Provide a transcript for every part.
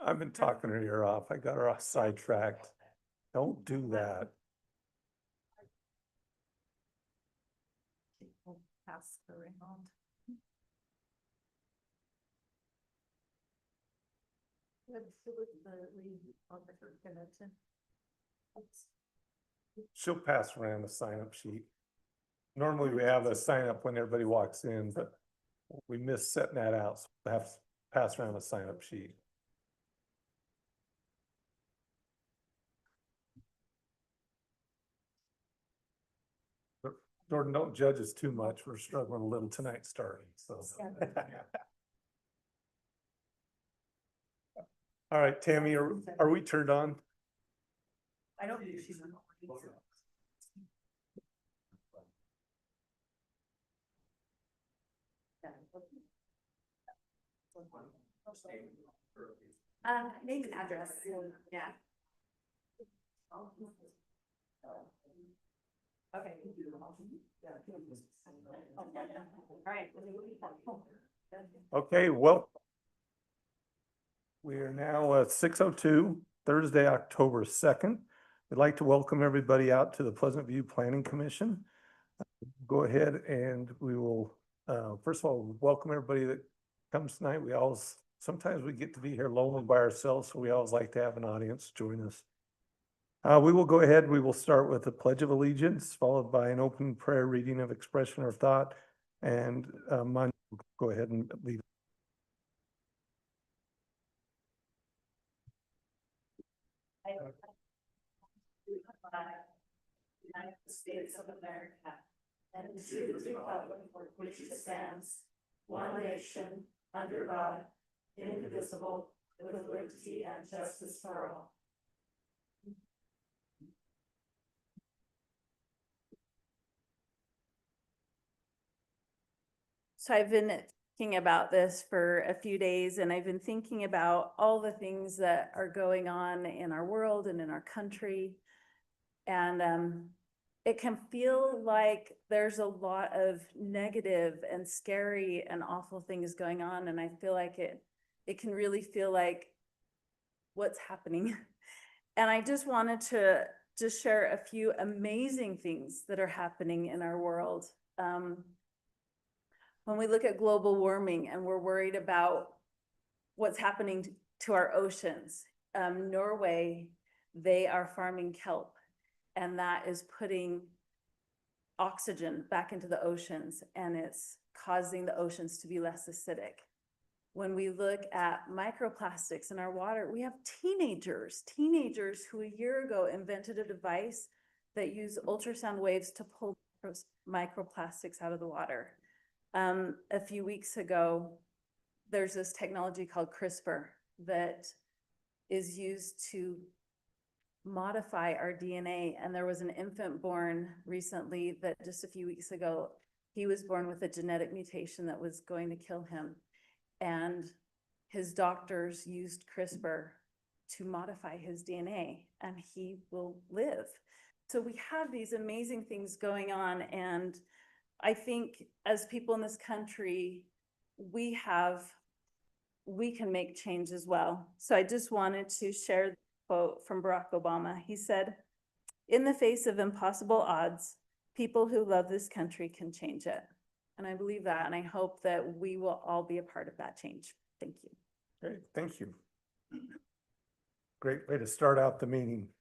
I've been talking her ear off. I got her off sidetracked. Don't do that. Pass around. She'll pass around the sign up sheet. Normally we have a sign up when everybody walks in, but we missed setting that out. So we'll have to pass around a sign up sheet. Jordan, don't judge us too much. We're struggling a little tonight starting, so. All right, Tammy, are we turned on? I don't think she's on. Name and address, yeah. Okay. All right. Okay, well. We are now at 6:02, Thursday, October 2nd. We'd like to welcome everybody out to the Pleasant View Planning Commission. Go ahead and we will, first of all, welcome everybody that comes tonight. Sometimes we get to be here lonely by ourselves, so we always like to have an audience join us. We will go ahead, we will start with the Pledge of Allegiance, followed by an open prayer reading of expression of thought, and go ahead and lead. United States of America, and to the republic for which it stands, one nation, under God, indivisible, with liberty and justice for all. So I've been thinking about this for a few days, and I've been thinking about all the things that are going on in our world and in our country. And it can feel like there's a lot of negative and scary and awful things going on. And I feel like it can really feel like what's happening. And I just wanted to just share a few amazing things that are happening in our world. When we look at global warming and we're worried about what's happening to our oceans, Norway, they are farming kelp, and that is putting oxygen back into the oceans, and it's causing the oceans to be less acidic. When we look at microplastics in our water, we have teenagers who a year ago invented a device that use ultrasound waves to pull microplastics out of the water. A few weeks ago, there's this technology called CRISPR that is used to modify our DNA. And there was an infant born recently that just a few weeks ago, he was born with a genetic mutation that was going to kill him. And his doctors used CRISPR to modify his DNA, and he will live. So we have these amazing things going on. And I think as people in this country, we can make change as well. So I just wanted to share the quote from Barack Obama. He said, "In the face of impossible odds, people who love this country can change it." And I believe that, and I hope that we will all be a part of that change. Thank you. Great, thank you. Great way to start out the meeting.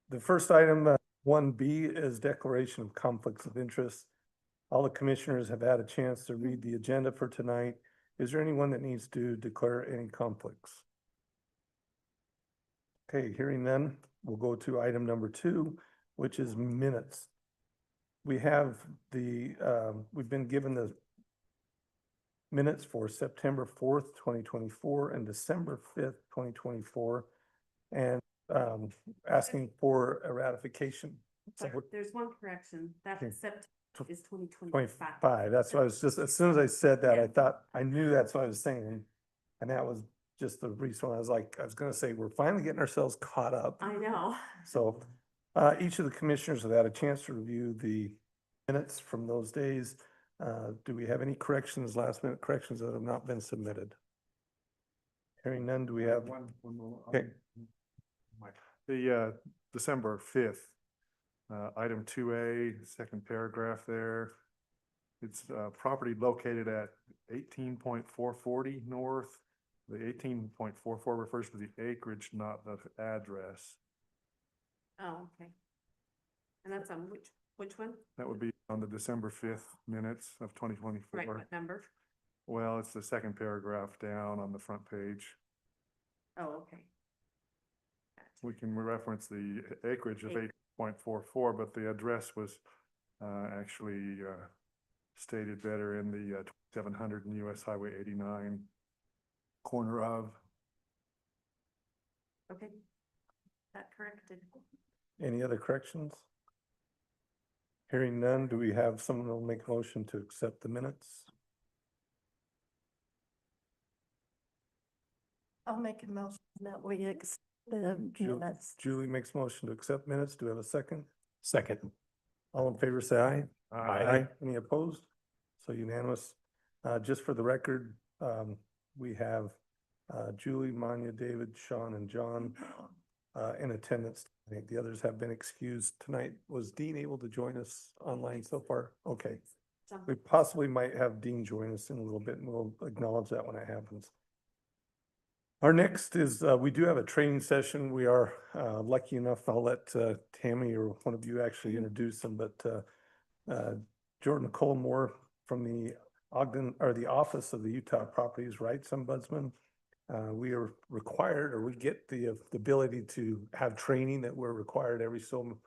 The first item, 1B, is declaration of conflicts of interest. All the commissioners have had a chance to read the agenda for tonight. Is there anyone that needs to declare any conflicts? Okay, hearing none, we'll go to item number 2, which is minutes. We have we've been given the minutes for September 4th, 2024 and December 5th, 2024, and asking for a ratification. Sorry, there's one correction. That September is 2025. 25. That's what I was just, as soon as I said that, I thought, I knew that's what I was saying. And that was just the reason I was going to say, we're finally getting ourselves caught up. I know. So each of the commissioners have had a chance to review the minutes from those days. Do we have any corrections, last minute corrections that have not been submitted? Hearing none, do we have? One more. Okay. The December 5th, item 2A, second paragraph there. It's property located at 18.440 north. The 18.44 refers to the acreage, not the address. Oh, okay. And that's on which one? That would be on the December 5th minutes of 2024. Right, what number? Well, it's the second paragraph down on the front page. Oh, okay. We can reference the acreage of Acre. 8.44, but the address was actually stated better in the 700 and US Highway 89 corner of. Okay. That corrected. Any other corrections? Hearing none, do we have someone who will make a motion to accept the minutes? I'll make a motion that we accept the Ju- minutes. Julie makes motion to accept minutes. Do we have a second? Second. All in favor, say aye. Any opposed? So unanimous. Just for the record, we have Julie, Manya, David, Sean, and John in attendance. I think the others have been excused tonight. Was Dean able to join us online so far? Okay. So- We possibly might have Dean join us in a little bit, and we'll acknowledge that when it happens. Our next is, we do have a training session. We are lucky enough, I'll let Tammy or one of you actually introduce them, but Jordan Colmore from the Ogden, or the Office of the Utah Properties Rights Ombudsman. We are required, or we get the ability to have training that we're required every so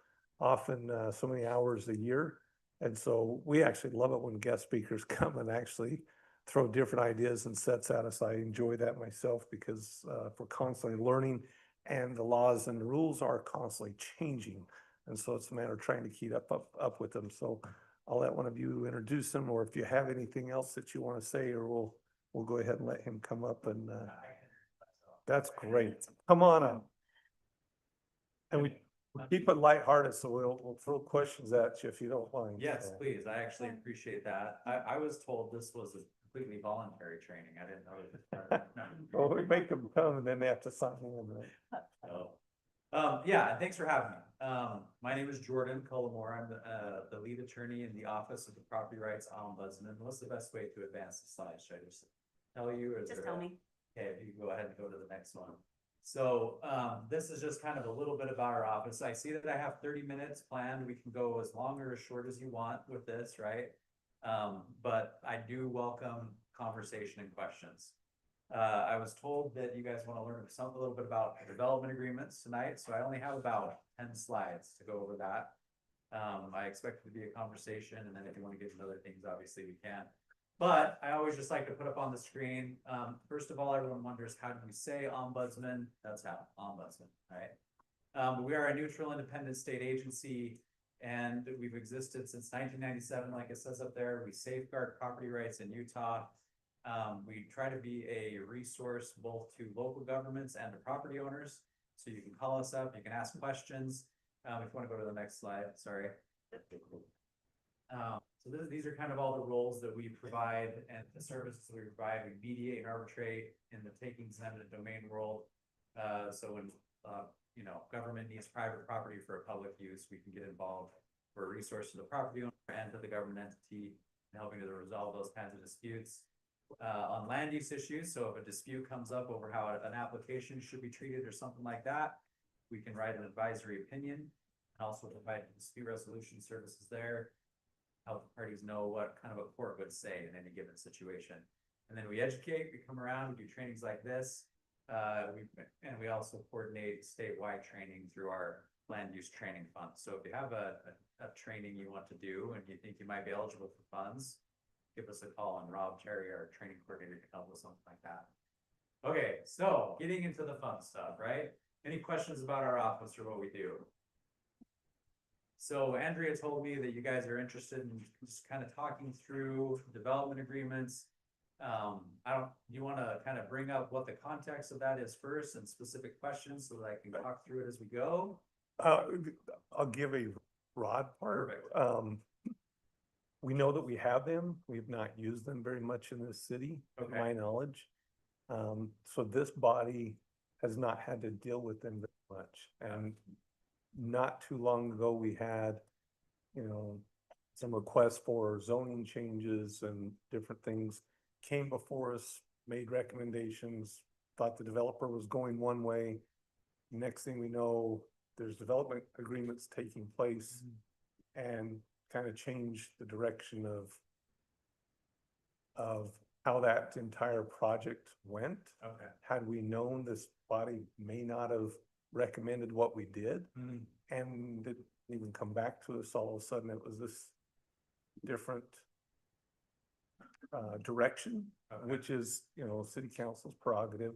often, so many hours a year. And so we actually love it when guest speakers come and actually throw different ideas and sets at us. I enjoy that myself because we're constantly learning and the laws and the rules are constantly changing. And so it's a matter of trying to keep up with them. So I'll let one of you introduce them, or if you have anything else that you want to say, or we'll go ahead and let him come up and that's great. Come on up. And we keep it lighthearted, so we'll throw questions at you if you don't mind. Yes, So. please. I actually appreciate that. I was told this was a completely voluntary training. I didn't know. Well, we make them come and then they have to sign in, right? So, yeah, and thanks for having me. My name is Jordan Colmore. I'm the lead attorney in the Office of the Property Rights Ombudsman. What's the best way to advance the slide? Should I just tell you, or is Just there tell a- me. Okay, if you can go ahead and go to the next one. So, this is just kind of a little bit about our office. I see that I have 30 minutes planned. We can go as long or as short as you want with this, right? But I do welcome conversation and questions. I was told that you guys want to learn a little bit about development agreements tonight, so I only have about 10 slides to go over that. I expect it to be a conversation, and then if you want to get into other things, obviously we can. But I always just like to put up on the screen, first of all, everyone wonders, how do we say ombudsman? That's how, ombudsman, right? We are a neutral, independent state agency, and we've existed since 1997, like it says up there. We safeguard property rights in Utah. We try to be a resource both to local governments and to property owners. So you can call us up, you can ask questions. If you want to go to the next slide, sorry. So these are kind of all the roles that we provide and the services we provide. We mediate and arbitrate in the takings and eminent domain world. So when, government needs private property for a public use, we can get involved. We're a resource to the property owner and to the government entity in helping to resolve those kinds of disputes. On land use issues, so if a dispute comes up over how an application should be treated or something like that, we can write an advisory opinion and also provide dispute resolution services there. Help the parties know what kind of a court would say in any given situation. And then we educate, we come around, we do trainings like this. We also coordinate statewide training through our land use training fund. So if you have a training you want to do and you think you might be eligible for funds, give us a call, and Rob Terry, our training coordinator, can help with something like that. Okay, so getting into the fun stuff, right? Any questions about our office or what we do? So Andrea told me that you guys are interested in just kind of talking through development agreements. Do you want to kind of bring up what the context of that is first and specific questions so that I can talk through it as we go? I'll give a broad part. Perfect. We know that we have them. We've not used them very much in this city, to Okay. my knowledge. So this body has not had to deal with them very much. And not too long ago, we had, you know, some requests for zoning changes and different things came before us, made recommendations, thought the developer was going one way. Next thing we know, there's development agreements taking place and kind of changed the direction of how that entire project went. Okay. Had we known, this body may not have recommended what we did, and it didn't even come back to us. All of a sudden, it was this different direction, Okay. which is, you know, city council's prerogative,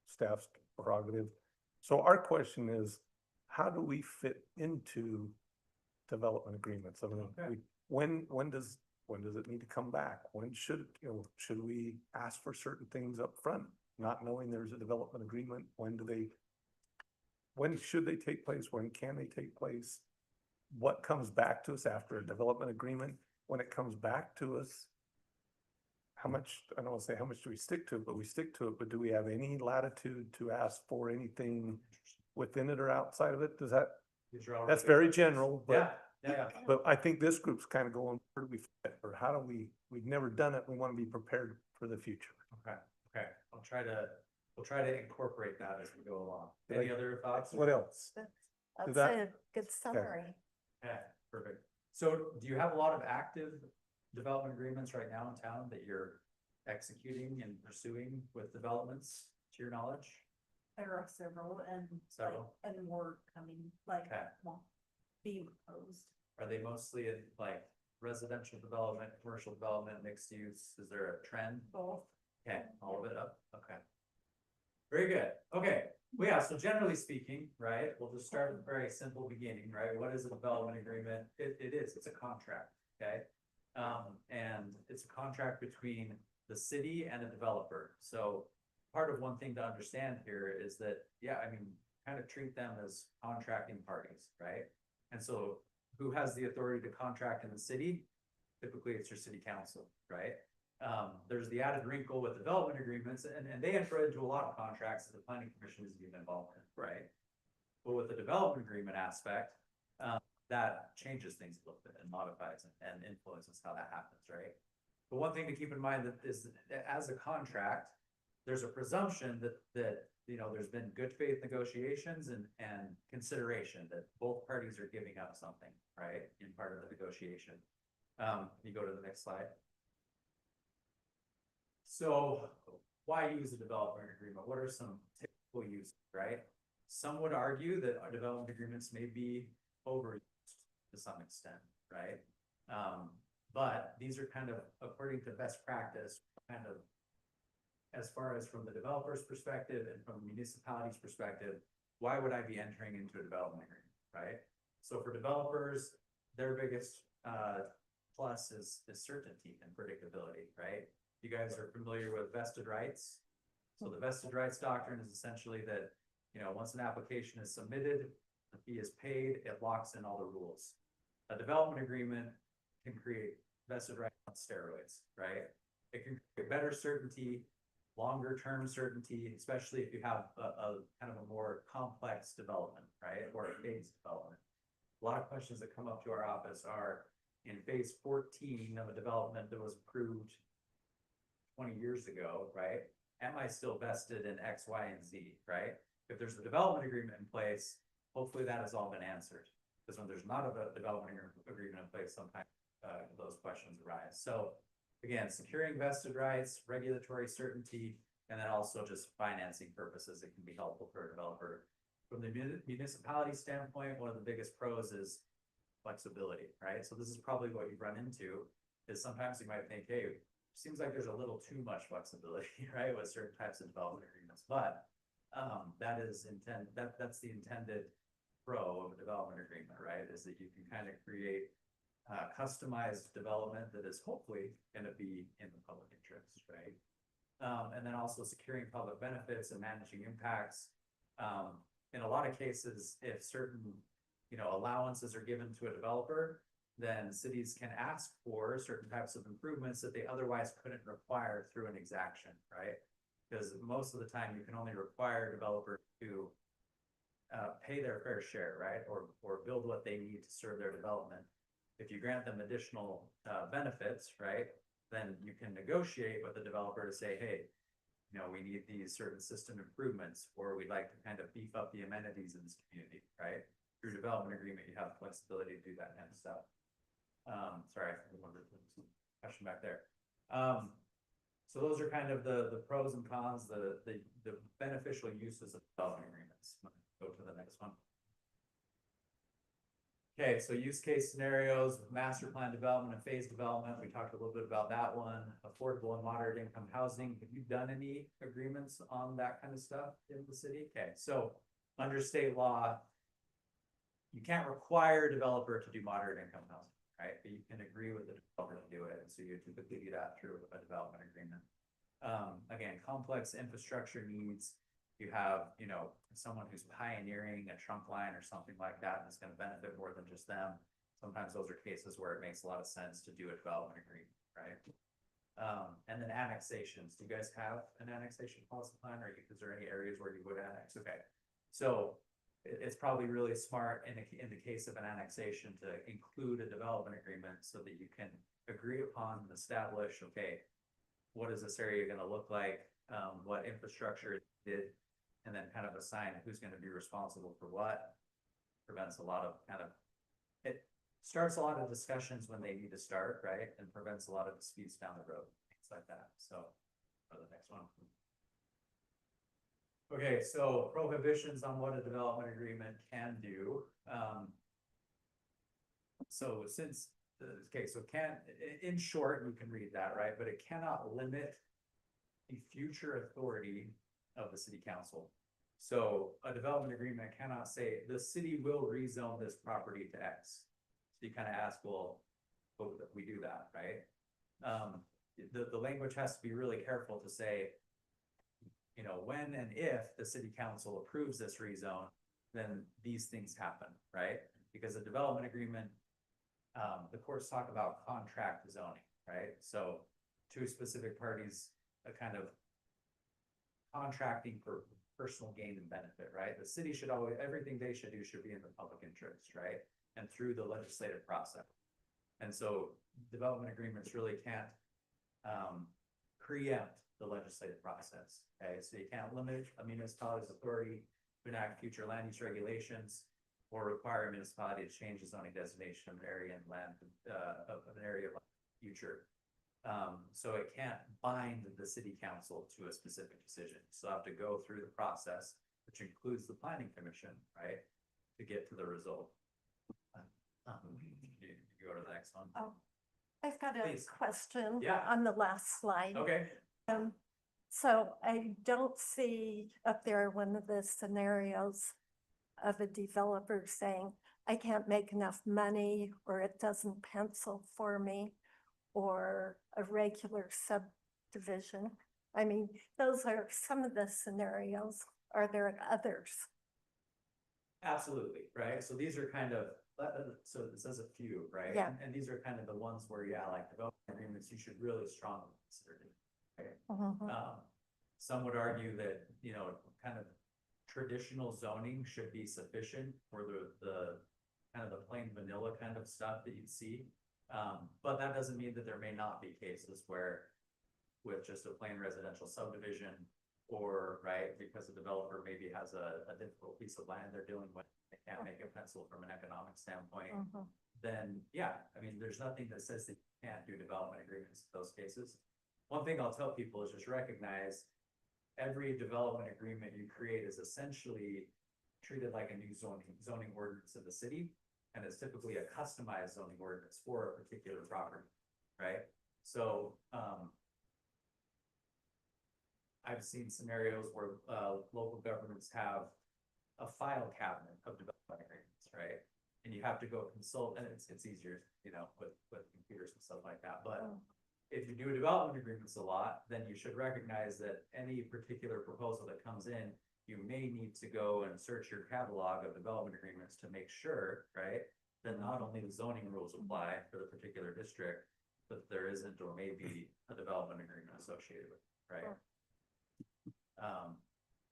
staff's prerogative. So our question is, how do we fit into development agreements? I mean, Okay. when does it need to come back? When should, you know, should we ask for certain things up front, not knowing there's a development agreement? When should they take place? When can they take place? What comes back to us after a development agreement? When it comes back to us, how much, I don't want to say how much do we stick to it, but we stick to it, but do we have any latitude to ask for anything within it or outside of it? Does that, These are all that's really very good general, questions. but Yeah. but I think this group's kind of going, where do we fit, or how do we've never done it, we want to be prepared for the future. Okay, okay, we'll try to incorporate that as we go along. Did Any I- other thoughts? What else? That's that- a good summary. Okay, perfect. So do you have a lot of active development agreements right now in town that you're executing and pursuing with developments, to your knowledge? There are several and. Several? And more coming, like, Okay. well, being proposed. Are they mostly in like residential development, commercial development, mixed use? Is there a trend? Both. Okay, all of it up, okay. Very good, okay, well, yeah, so generally speaking, right, we'll just start with a very simple beginning, right? What is a development agreement? It's a contract, okay? And it's a contract between the city and a developer, so part of one thing to understand here is that, yeah, I mean, kind of treat them as contracting parties, right? And so who has the authority to contract in the city? Typically, it's your city council, right? There's the added wrinkle with development agreements, and they enter into a lot of contracts that the planning commission isn't even involved in, right? But with the development agreement aspect, that changes things a little bit and modifies and influences how that happens, right? But one thing to keep in mind that is, that as a contract, there's a presumption that, you know, there's been good faith negotiations and consideration that both parties are giving up something, right, in part of the negotiation. You go to the next slide. So why use a development agreement? What are some typical uses, right? Some would argue that our development agreements may be overused to some extent, right? But these are kind of according to best practice, kind of as far as from the developer's perspective and from the municipality's perspective, why would I be entering into a development agreement, right? So for developers, their biggest plus is certainty and predictability, right? You guys are familiar with vested rights. So the vested rights doctrine is essentially that, you know, once an application is submitted, the fee is paid, it locks in all the rules. A development agreement can create vested rights on steroids, right? It can create better certainty, longer term certainty, especially if you have a kind of a more complex development, right? Or a phased development. A lot of questions that come up to our office are in phase 14 of a development that was approved 20 years ago, right? Am I still vested in X, Y, and Z, right? If there's a development agreement in place, hopefully that has all been answered. Because when there's not a development agreement in place, sometimes those questions arise. So again, securing vested rights, regulatory certainty, and then also just financing purposes, it can be helpful for a developer. From the municipality standpoint, one of the biggest pros is flexibility, right? So this is probably what you run into, is sometimes you might think, hey, seems like there's a little too much flexibility, right, with certain types of development agreements, but that's the intended pro of a development agreement, right, is that you can kind of create customized development that is hopefully going to be in the public interest, right? And then also securing public benefits and managing impacts. In a lot of cases, if certain, you know, allowances are given to a developer, then cities can ask for certain types of improvements that they otherwise couldn't require through an exaction, right? Because most of the time you can only require a developer to pay their fair share, right? Or build what they need to serve their development. If you grant them additional benefits, right, then you can negotiate with the developer to say, hey, you know, we need these certain system improvements, or we'd like to kind of beef up the amenities in this community, right? Through development agreement, you have flexibility to do that kind of stuff. Sorry, I remember the question back there. So those are kind of the pros and cons, the beneficial uses of development agreements. Go to the next one. Okay, so use case scenarios, master plan development and phase development, we talked a little bit about that one. Affordable and moderate income housing, have you done any agreements on that kind of stuff in the city? Okay, so under state law, you can't require a developer to do moderate income housing, right? But you can agree with the developer to do it, and so you typically do that through a development agreement. Again, complex infrastructure needs, you have, you know, someone who's pioneering a trunk line or something like that, and it's gonna benefit more than just them. Sometimes those are cases where it makes a lot of sense to do a development agreement, right? And then annexations, do you guys have an annexation policy plan, or is there any areas where you would annex? Okay, so it's probably really smart in the case of an annexation to include a development agreement so that you can agree upon and establish, okay, what is this area gonna look like? What infrastructure is needed, and then kind of assign who's gonna be responsible for what. Prevents a lot of it starts a lot of discussions when they need to start, right? And prevents a lot of disputes down the road, things like that. So, for the next one. Okay, so prohibitions on what a development agreement can do. So since, okay, so in short, you can read that, right? But it cannot limit the future authority of the city council. So a development agreement cannot say the city will rezone this property to X. So you kind of ask, well, we do that, right? The language has to be really careful to say, you know, when and if the city council approves this rezone, then these things happen, right? Because a development agreement, the courts talk about contract zoning, right? So two specific parties, a kind of contracting for personal gain and benefit, right? The city should always, everything they should do should be in the public interest, right? And through the legislative process. And so development agreements really can't preempt the legislative process, okay? So you can't limit a municipality's authority to enact future land use regulations or require a municipality to change the zoning designation of an area and land of an area of future. So it can't bind the city council to a specific decision. So have to go through the process, which includes the planning commission, right? To get to the result. You go to the next one. Oh, I've got a Please. question Yeah. on the last slide. Okay, So I don't see up there one of the scenarios of a developer saying, I can't make enough money, or it doesn't pencil for me, or a regular subdivision. I mean, those are some of the scenarios. Are there others? absolutely, right? So these are kind of, so it says a few, right? Yeah. And these are kind of the ones where, yeah, like development agreements, you should really strongly consider it. Right? Mhm. Some would argue that, you know, kind of traditional zoning should be sufficient for the kind of the plain vanilla kind of stuff that you'd see. But that doesn't mean that there may not be cases where with just a plain residential subdivision or, right, because a developer maybe has a difficult piece of land they're dealing with, they can't make a pencil from an economic standpoint, Mhm. then yeah, I mean, there's nothing that says that you can't do development agreements in those cases. One thing I'll tell people is just recognize every development agreement you create is essentially treated like a new zoning ordinance of the city. And it's typically a customized zoning ordinance for a particular property, right? So, I've seen scenarios where, local governments have a file cabinet of development agreements, right? And you have to go consult, and it's easier, you know, with computers and stuff like that, but Oh. if you do development agreements a lot, then you should recognize that any particular proposal that comes in, you may need to go and search your catalog of development agreements to make sure, right? That not only the zoning rules apply for the particular district, but there isn't or may be a development agreement associated with, it, right?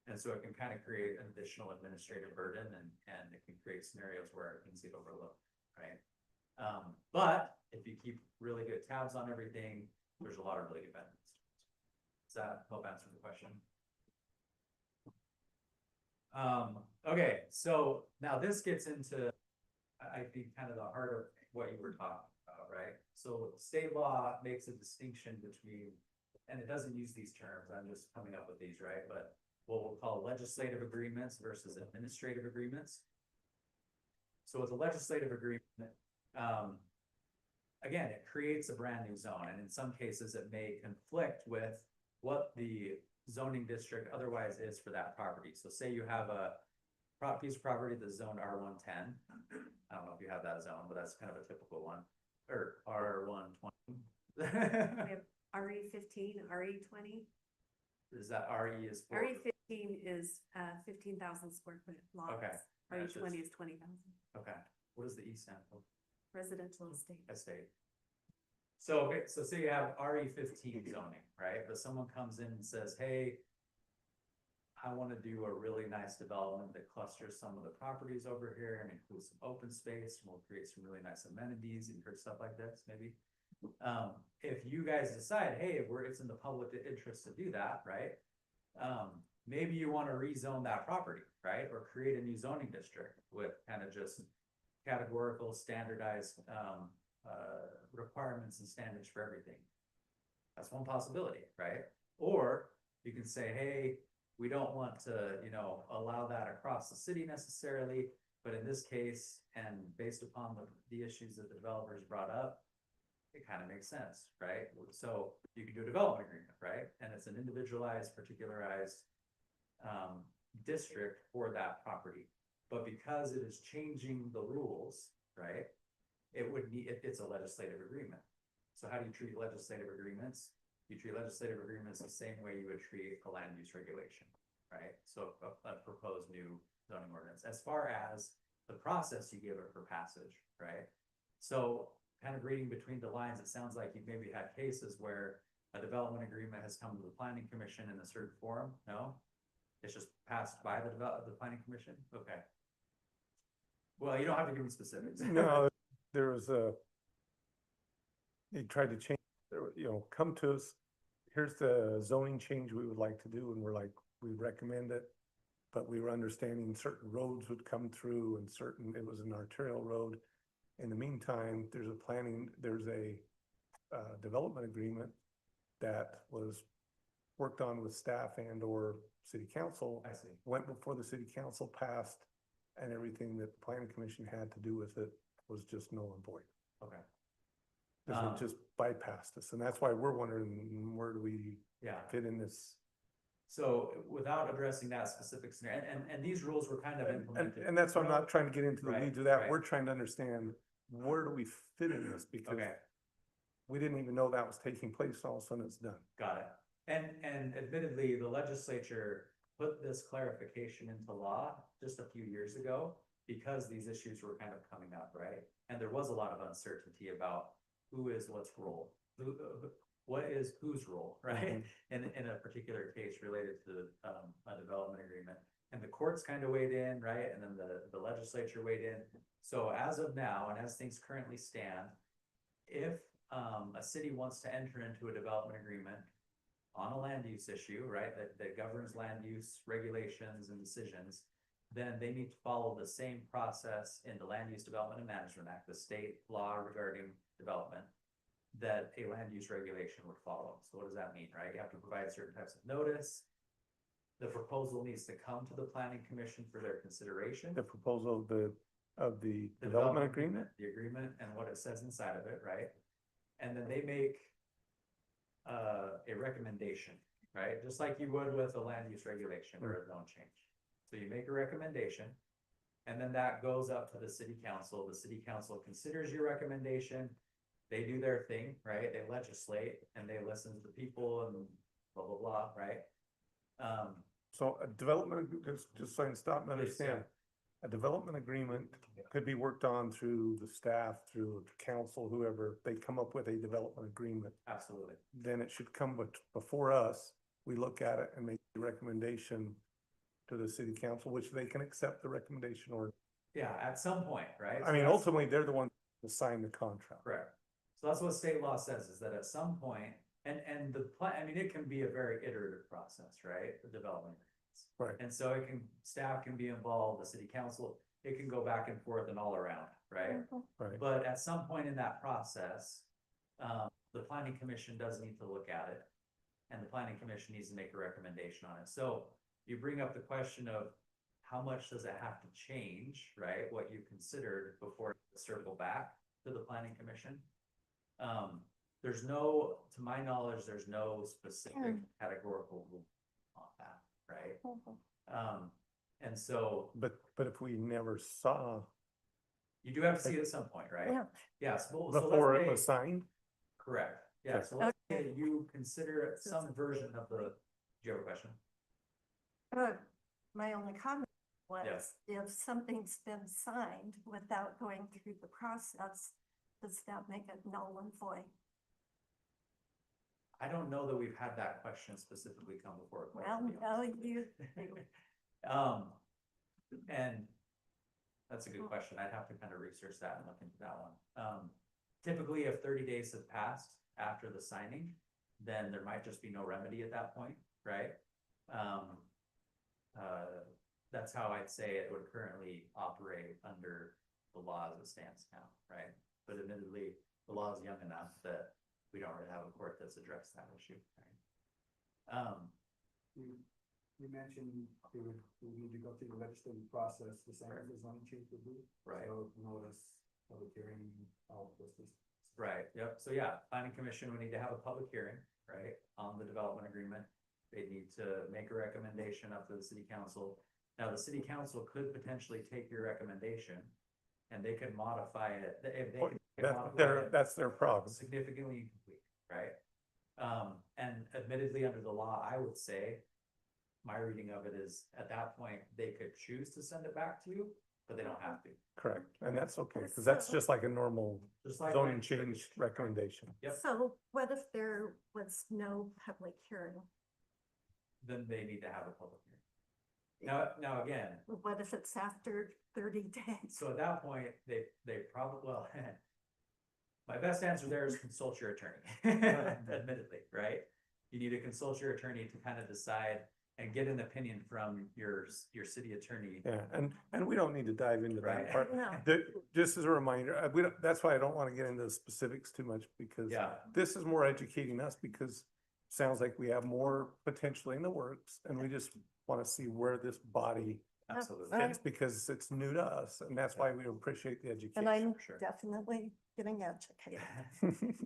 And so it can kind of create an additional administrative burden and it can create scenarios where things get overlooked, right? But if you keep really good tabs on everything, there's a lot of really good benefits. Does that help answer the question? Okay, so now this gets into, I think, kind of the heart of what you were talking about, right? So state law makes a distinction between, and it doesn't use these terms, I'm just coming up with these, right? But what we'll call legislative agreements versus administrative agreements. So with a legislative agreement, again, it creates a brand new zone, and in some cases it may conflict with what the zoning district otherwise is for that property. So say you have a piece of property that's zoned R110. I don't know if you have that zone, but that's kind of a typical one, or R120. We have RE15, RE20. Is that RE is for? RE15 is 15,000 square foot lots. Okay. Yeah, it's RE20 just- is 20,000 Okay, what is the E stand for? residential estate. Estate. So, okay, so say you have RE15 zoning, right? But someone comes in and says, hey, I wanna do a really nice development that clusters some of the properties over here and includes some open space, and we'll create some really nice amenities, and heard stuff like this, maybe. If you guys decide, hey, it's in the public interest to do that, right? Maybe you wanna rezone that property, right? Or create a new zoning district with kind of just categorical, standardized, requirements and standards for everything. That's one possibility, right? Or you can say, hey, we don't want to, allow that across the city necessarily, but in this case, and based upon the issues that the developers brought up, it kind of makes sense, right? So you can do a development agreement, right? And it's an individualized, particularized district for that property. But because it is changing the rules, right? It's a legislative agreement. So how do you treat legislative agreements? You treat legislative agreements the same way you would treat a land use regulation, right? So a proposed new zoning ordinance, as far as the process you give it for passage, right? So kind of reading between the lines, it sounds like you've maybe had cases where a development agreement has come to the planning commission in a certain form. No, it's just passed by the planning commission. Okay. Well, you don't have to give me specifics. No, there was they tried to change, come to us, here's the zoning change we would like to do, and we're like, we recommend it. But we were understanding certain roads would come through and it was an arterial road. In the meantime, there's a development agreement that was worked on with staff and or city council. I see. Went before the city council passed, and everything that the planning commission had to do with it was just null and void. Okay. Because it just bypassed us, and that's why we're wondering, where do we Yeah. fit in this? So without addressing that specific scenario, and these rules were kind of implemented. And that's why I'm not trying to get into the Right, weeds of that, right. we're trying to understand, where do we fit in this? Because Okay, we didn't even know that was taking place, all of a sudden it's done. got it. And admittedly, the legislature put this clarification into law just a few years ago because these issues were kind of coming up, right? And there was a lot of uncertainty about who is what's role, what is whose role, right? In a particular case related to a development agreement. And the courts kind of weighed in, right? And then the legislature weighed in. So as of now, and as things currently stand, if a city wants to enter into a development agreement on a land use issue, right, that governs land use regulations and decisions, then they need to follow the same process in the Land Use Development and Management Act, the state law regarding development, that a land use regulation would follow. So what does that mean, right? You have to provide certain types of notice. The proposal needs to come to the planning commission for their consideration. The proposal of the development agreement, The agreement and what it says inside of it, right? And then they make a recommendation, right? Just like you would with a land use regulation or a zone change. So you make a recommendation, and then that goes up to the city council. The city council considers your recommendation. They do their thing, right? They legislate and they listen to the people and blah, blah, blah, right? so a development, just so I can stop and Please, yeah. understand. A development agreement could be worked on through the staff, through the council, whoever, they come up with a development agreement. Absolutely. Then it should come before us, we look at it and make a recommendation to the city council, which they can accept the recommendation or, Yeah, at some point, right? I So mean, that's- ultimately, they're the ones to sign the contract. Correct. So that's what state law says, is that at some point, and the plan, I mean, it can be a very iterative process, right? The development. agreements. Right. And so it can, staff can be involved, the city council, it can go back and forth and all around, right? Right. But at some point in that process, the planning commission does need to look at it. And the planning commission needs to make a recommendation on it. So you bring up the question of how much does it have to change, right? What you considered before it circle back to the planning commission. There's no, to my knowledge, there's no specific categorical rule on that, right? And so But if we never saw you do have to see it at some point, right? Yeah. Yes, well, so before let's it was say, signed, correct, yeah, Okay. so let's say that you consider some version of the, do you have a question? My only comment was, Yes. if something's been signed without going through the process, does that make it null and void? I don't know that we've had that question specifically come before. a court, Well, to be no, honest. you, And that's a good question. I'd have to kind of research that and look into that one. Typically, if 30 days have passed after the signing, then there might just be no remedy at that point, right? That's how I'd say it would currently operate under the law as it stands now, right? But admittedly, the law is young enough that we don't really have a court that's addressed that issue, right? You mentioned we need to go through the legislative process, the same as the zoning change would be. Right. So notice, public hearing, all of this. Right, yep, so yeah, planning commission would need to have a public hearing, right, on the development agreement. They need to make a recommendation up to the city council. Now, the city council could potentially take your recommendation and they could modify it, if they could modify it that's their problem. significantly incomplete, right? And admittedly, under the law, I would say, my reading of it is, at that point, they could choose to send it back to you, but they don't have to. Correct, and that's okay, because that's just like a normal Just like. zoning change recommendation. Yep. so what if there was no public hearing? Then they need to have a public hearing. Now again, What if it's after 30 days? so at that point, they probably, well, my best answer there is consult your attorney, admittedly, right? You need to consult your attorney to kind of decide and get an opinion from your city attorney. Yeah, and we don't need to dive into Right. that part. No. Just as a reminder, we don't, that's why I don't want to get into the specifics too much, because Yeah, this is more educating us, because it sounds like we have more potentially in the works, and we just want to see where this body absolutely. fits, because it's new to us, and that's why we appreciate the education. And I'm for sure. definitely getting educated.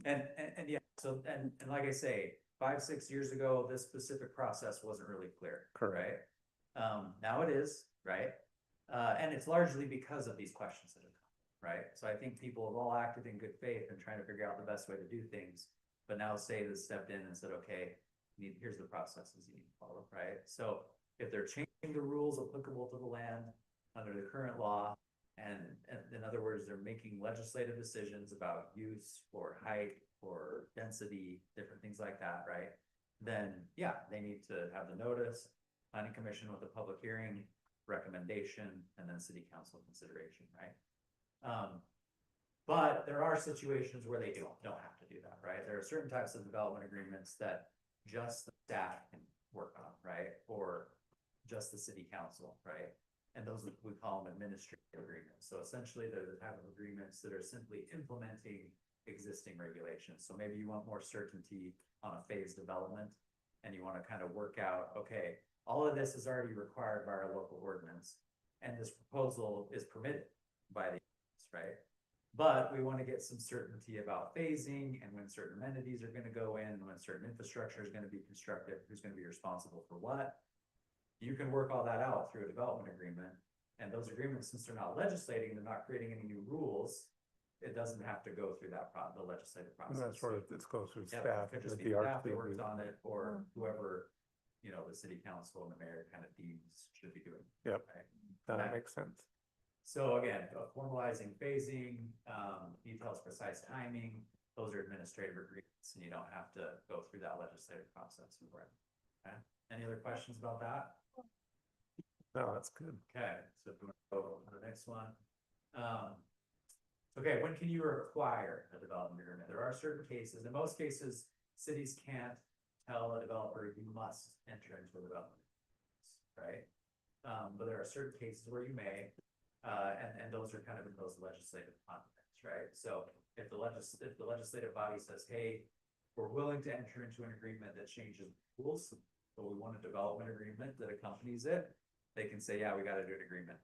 And yeah, so, and like I say, 5-6 years ago, this specific process wasn't really clear. Correct. Right? Now it is, right? And it's largely because of these questions that have come, right? So I think people have all acted in good faith and trying to figure out the best way to do things. But now state has stepped in and said, okay, here's the processes you need to follow, right? So if they're changing the rules applicable to the land under the current law, and in other words, they're making legislative decisions about use or height or density, different things like that, right? Then, yeah, they need to have the notice, planning commission with a public hearing, recommendation, and then city council consideration, right? But there are situations where they don't have to do that, right? There are certain types of development agreements that just the staff can work on, right? Or just the city council, right? And those we call them administrative agreements. So essentially, they're the type of agreements that are simply implementing existing regulations. So maybe you want more certainty on a phased development, and you want to kind of work out, okay, all of this is already required by our local ordinance, and this proposal is permitted by the, right? But we want to get some certainty about phasing and when certain amenities are going to go in, when certain infrastructure is going to be constructed, who's going to be responsible for what. You can work all that out through a development agreement, and those agreements, since they're not legislating, they're not creating any new rules. It doesn't have to go through that the legislative And process. that's where it goes through Yep, staff. it could just with be the staff that RTP. works on it, or Mm. whoever, the city council and the mayor kind of deems should be doing. it, Yep. right? That makes sense. So again, formalizing phasing, details precise timing, those are administrative agreements, and you don't have to go through that legislative process for it. Okay, any other questions about that? No, that's good. Okay, so if we want to go to the next one. Okay, when can you require a development agreement? There are certain cases, in most cases, cities can't tell a developer you must enter into a development. Right? But there are certain cases where you may, and those are kind of in those legislative contexts, right? So if the legislative body says, hey, we're willing to enter into an agreement that changes rules, but we want a development agreement that accompanies it, they can say, yeah, we gotta do an agreement.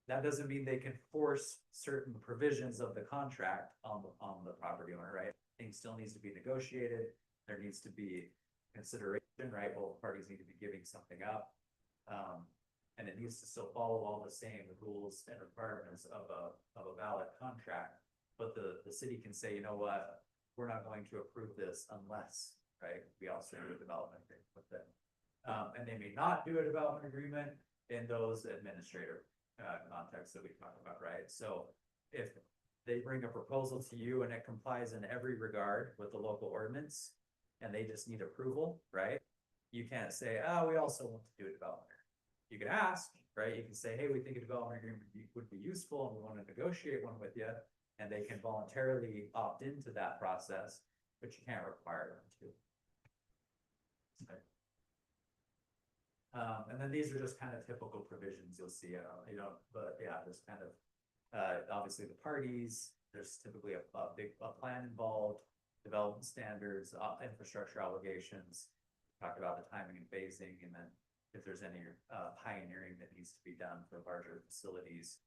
That doesn't mean they can force certain provisions of the contract on the property owner, right? Things still needs to be negotiated, there needs to be consideration, right? Both parties need to be giving something up. And it needs to still follow all the same rules and requirements of a valid contract. But the city can say, you know what, we're not going to approve this unless, right, we also do a development agreement with them. And they may not do a development agreement in those administrative contexts that we talked about, right? So if they bring a proposal to you and it complies in every regard with the local ordinance, and they just need approval, right? You can't say, oh, we also want to do a development. You can ask, right? You can say, hey, we think a development agreement would be useful and we want to negotiate one with you. And they can voluntarily opt into that process, but you can't require them to. Okay. And then these are just kind of typical provisions you'll see, but yeah, there's kind of, obviously the parties, there's typically a plan involved, development standards, infrastructure obligations, talk about the timing and phasing, and then if there's any pioneering that needs to be done for larger facilities,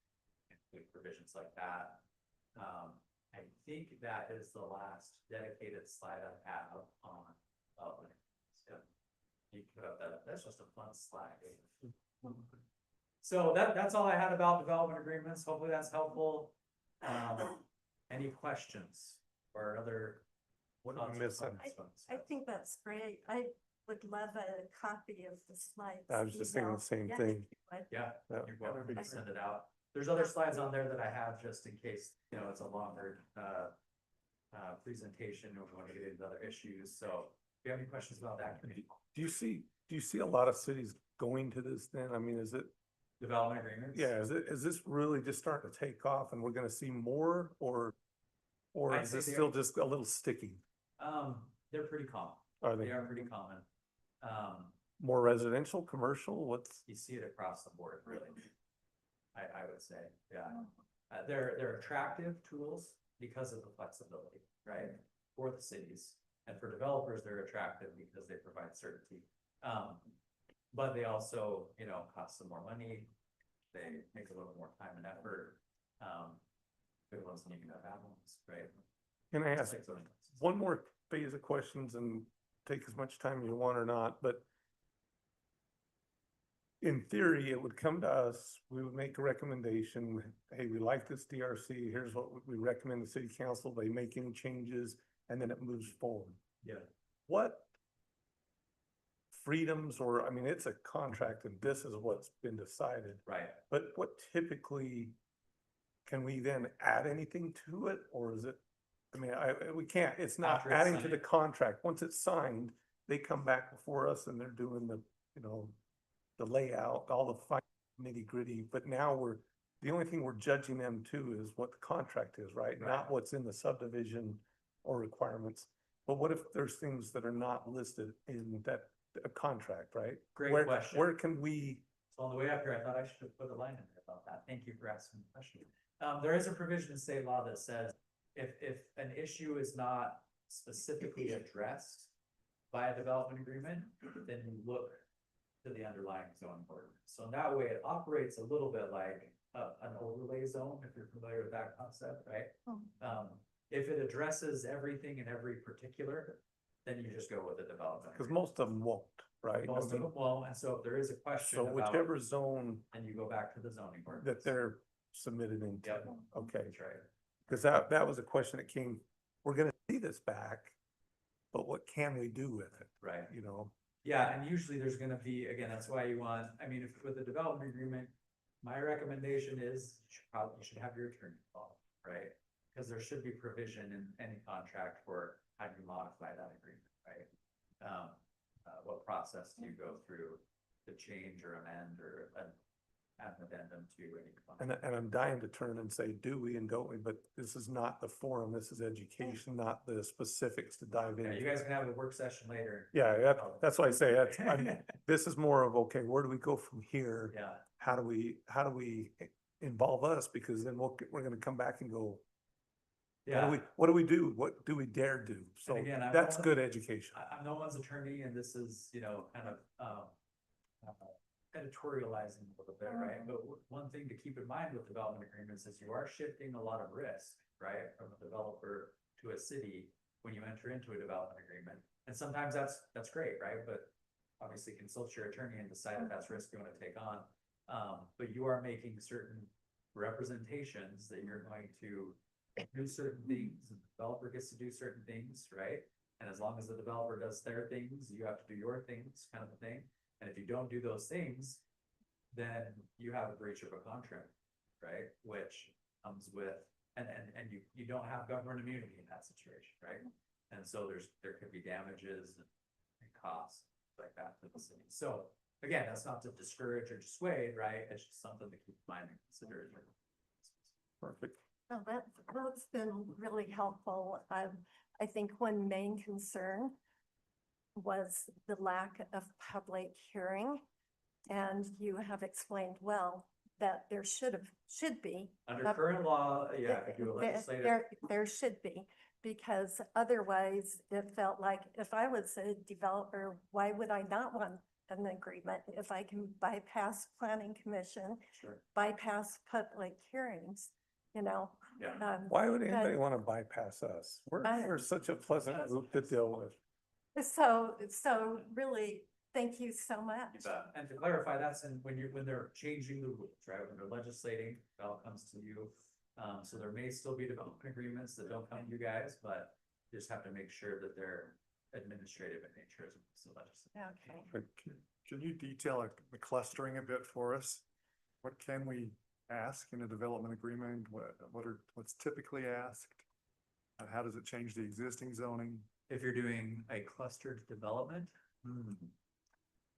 include provisions like that. I think that is the last dedicated slide I have on development. You can put up that's just a fun slide. So that's all I had about development agreements. Hopefully that's helpful. Any questions or other? What am I thoughts or missing? comments? I think that's great. I would love a copy of the slides. I was just thinking the same Yeah. thing. Yeah, Yeah. you're welcome to send it out. There's other slides on there that I have just in case, it's a longer presentation or we want to get into other issues. So if you have any questions about that, Do you see a lot of cities going to this then? I mean, is it, development agreements? yeah, is this really just starting to take off and we're gonna see more or I'd is say this they still are- just a little sticky? They're pretty common. Are They they are pretty common. more residential, commercial? What's, You see it across the board, really. I would say, yeah. They're attractive tools because of the flexibility, right? For the cities and for developers, they're attractive because they provide certainty. But they also, cost them more money. They take a little more time and effort. Good ones need to have bad ones, right? can I Just ask like zoning licenses. one more phase of questions and take as much time you want or not, but in theory, it would come to us, we would make a recommendation, hey, we like this DRC, here's what we recommend the city council, they make any changes, and then it moves forward. Yeah. What freedoms, or, I mean, it's a contract and this is what's been decided, Right. but what typically, can we then add anything to it, or is it? I mean, we can't, it's not After it's adding to the signed. contract, once it's signed, they come back before us and they're doing the, the layout, all the fine nitty gritty, but now the only thing we're judging them to is what the contract is, right? Right. Not what's in the subdivision or requirements. But what if there's things that are not listed in that contract, right? Great Where- question. Where can we, So on the way up here, I thought I should have put a line in there about that. Thank you for asking the question. There is a provision in state law that says if an issue is not specifically addressed by a development agreement, then you look to the underlying zoning ordinance. So in that way, it operates a little bit like an overlay zone, if you're familiar with that concept, right? If it addresses everything in every particular, then you just go with the development. because most of them won't, right? I Most of mean, them won't, and so if there is a question so about, whichever zone then you go back to the zoning ordinance. that they're submitted into, Yep. okay. That's right. Because that was a question that came, we're gonna see this back, but what can we do with it, Right. Yeah, and usually there's gonna be, again, that's why you want, I mean, if with the development agreement, my recommendation is you should have your attorney involved, right? Because there should be provision in any contract for how you modify that agreement, right? What process do you go through? to change or amend or add an addendum to any. And I'm dying to turn and say, do we and don't we, but this is not the forum, this is education, not the specifics to dive Yeah, you into. guys can have a work session later. Yeah, that's why I say, this is more of, okay, where do we go from here? Yeah, How do we involve us? Because then we're gonna come back and go, yeah. what do we do? What do we dare do? So again, I'm that's all- good education. I'm no one's attorney and this is, kind of, editorializing a little bit, right? But one thing to keep in mind with development agreements is you are shifting a lot of risk, right? From a developer to a city when you enter into a development agreement. And sometimes that's great, right? But obviously consult your attorney and decide if that's risk you want to take on. But you are making certain representations that you're going to do certain things, and the developer gets to do certain things, right? And as long as the developer does their things, you have to do your things, kind of a thing. And if you don't do those things, then you have a breach of a contract, right? Which comes with, and you don't have government immunity in that situation, right? And so there could be damages and costs like that to the city. So again, that's not to discourage or dissuade, right? It's just something to keep in mind and consider. Perfect. Well, that's been really helpful. I think one main concern was the lack of public hearing. And you have explained well that there should be. Under But current law, yeah, if you do a There- legislative, There should be, because otherwise it felt like if I was a developer, why would I not want an agreement if I can bypass planning commission, sure, bypass public hearings, you know? yeah. Why would anybody want to bypass us? We're such a pleasant group to deal with. So really, thank you so much. You bet. And to clarify, that's when they're changing the rules, right? When they're legislating, it all comes to you. So there may still be development agreements that don't come to you guys, but you just have to make sure that they're administrative in nature as opposed to legislative. Okay. But can you detail the clustering a bit for us? What can we ask in a development agreement? What's typically asked? How does it change the existing zoning? If you're doing a clustered development,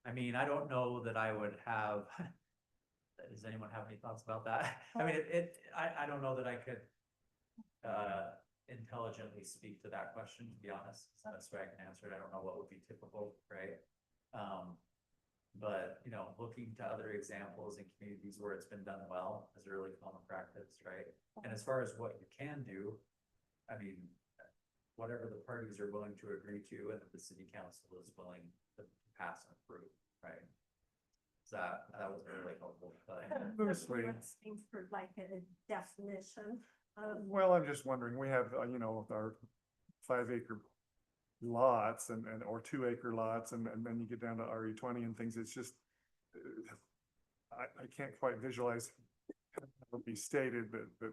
I mean, I don't know that I would have. Does anyone have any thoughts about that? I mean, I don't know that I could intelligently speak to that question, to be honest. It's the best way I can answer it. I don't know what would be typical, right? But, looking to other examples in communities where it's been done well is a really common practice, right? And as far as what you can do, I mean, whatever the parties are willing to agree to and that the city council is willing to pass and approve, right? So that was really helpful, but Loosely. Asking for like a definition of. Well, I'm just wondering, we have, our 5-acre lots or 2-acre lots, and then you get down to RE20 and things, it's just, I can't quite visualize how it would be stated, but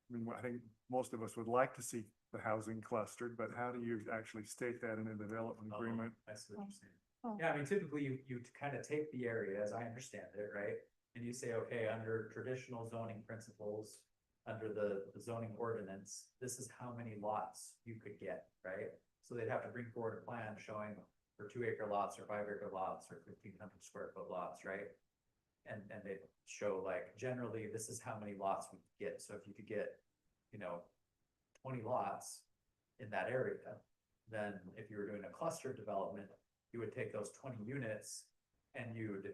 I mean, I think most of us would like to see the housing clustered, but how do you actually state that in a development agreement? I see what you're saying. Oh. Yeah, I mean, typically you kind of take the area, as I understand it, right? And you say, okay, under traditional zoning principles, under the zoning ordinance, this is how many lots you could get, right? So they'd have to bring forward a plan showing for 2-acre lots or 5-acre lots or 1,500 square foot lots, right? And they show like, generally, this is how many lots we could get. So if you could get, 20 lots in that area, then if you were doing a cluster development, you would take those 20 units and you would,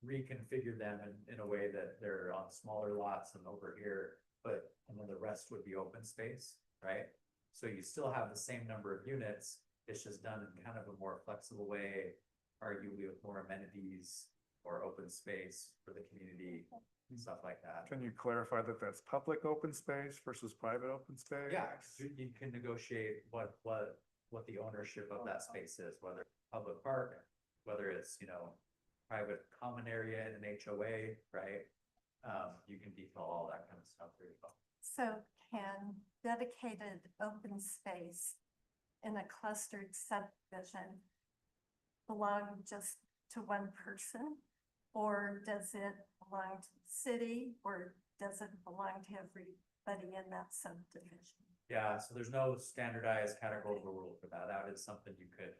reconfigure them in a way that they're on smaller lots and over here, and then the rest would be open space, right? So you still have the same number of units, it's just done in kind of a more flexible way, arguably with more amenities or open space for the community and stuff like that. Can you clarify that that's public open space versus private open space? Yeah, 'cause you can negotiate what the ownership of that space is, whether it's public park, whether it's, private common area in an HOA, right? You can detail all that kind of stuff pretty well. So can dedicated open space in a clustered subdivision belong just to one person? Or does it belong to the city, or does it belong to everybody in that subdivision? Yeah, so there's no standardized categorical rule for that. That is something you could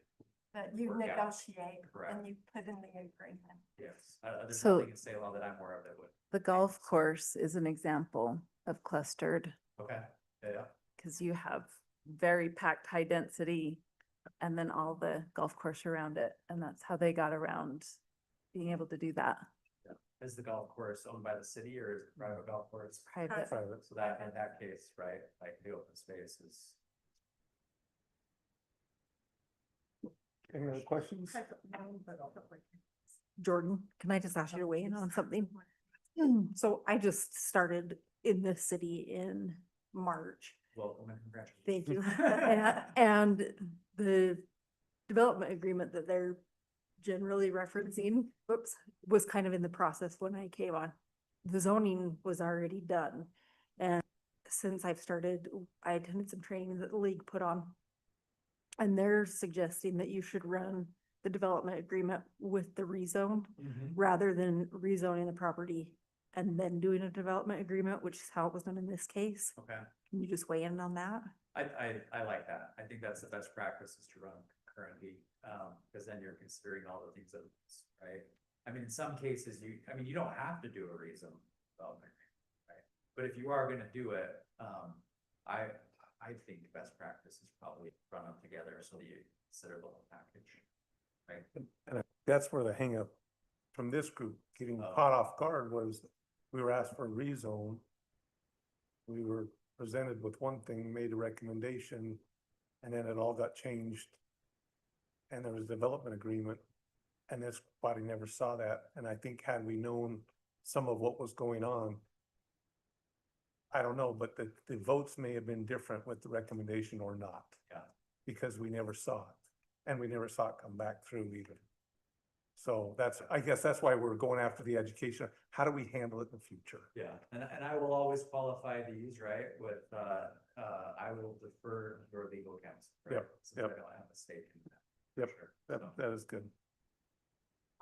That you Work out. negotiate Correct. and you put in the agreement. Yes, there's So- nothing in state law that I'm aware of that would, The golf course is an example of clustered, okay, yeah, because you have very packed, high density, and then all the golf course around it, and that's how they got around being able to do that. is the golf course owned by the city or is it a private golf course? Private. Private. So that, in that case, right, like the open space is. Any other questions? Jordan, can I just ask you to weigh in on something? So I just started in this city in March. Welcome and congratulations. Thank you. And the development agreement that they're generally referencing, was kind of in the process when I came on. The zoning was already done. And since I've started, I attended some training that the league put on. And they're suggesting that you should run the development agreement with the rezone rather than rezoning the property and then doing a development agreement, which is how it was done in this case. Okay, Can you just weigh in on that? I like that. I think that's the best practice is to run currently, because then you're considering all the things that, right? I mean, in some cases, you don't have to do a rezone development, right? But if you are gonna do it, I think best practice is probably run them together so that you consider the whole package, right? And that's where the hang up from this group getting Oh. caught off guard was we were asked for a rezone. We were presented with one thing, made a recommendation, and then it all got changed. And there was a development agreement, and this body never saw that. And I think had we known some of what was going on, I don't know, but the votes may have been different with the recommendation or not. Yeah. Because we never saw it, and we never saw it come back through either. So I guess that's why we're going after the education. How do we handle it in the future? Yeah, and I will always qualify these, right, with, I will defer to your legal counsel, right? Yep, Since I yep. don't have a stake in that. for Yep, sure. So, That is good.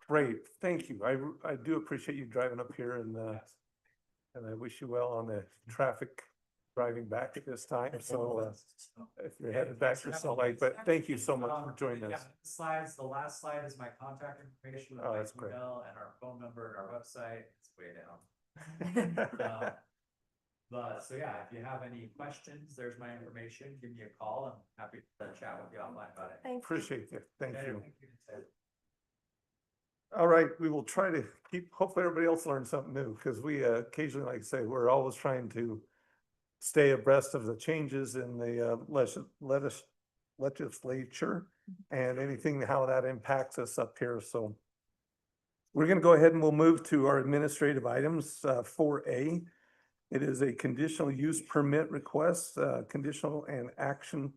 Great, thank you. I do appreciate you driving up here yes. and I wish you well on the traffic driving back at this time. So if you're headed back to Salt Lake, but thank you so much for joining Yeah, us. Slides, the last slide is my contact information, with Oh, my that's great. email and our phone number and our website, it's way down. But, so yeah, if you have any questions, there's my information, give me a call, I'm happy to chat with you offline about it. Thank you. Appreciate it. Thank Yeah, you. Ted. All right, we will try to hopefully everybody else learned something new, because we occasionally, like I say, we're always trying to stay abreast of the changes in the legislature and anything, how that impacts us up here, so. We're gonna go ahead and we'll move to our administrative items, 4A. It is a conditional use permit request, conditional and action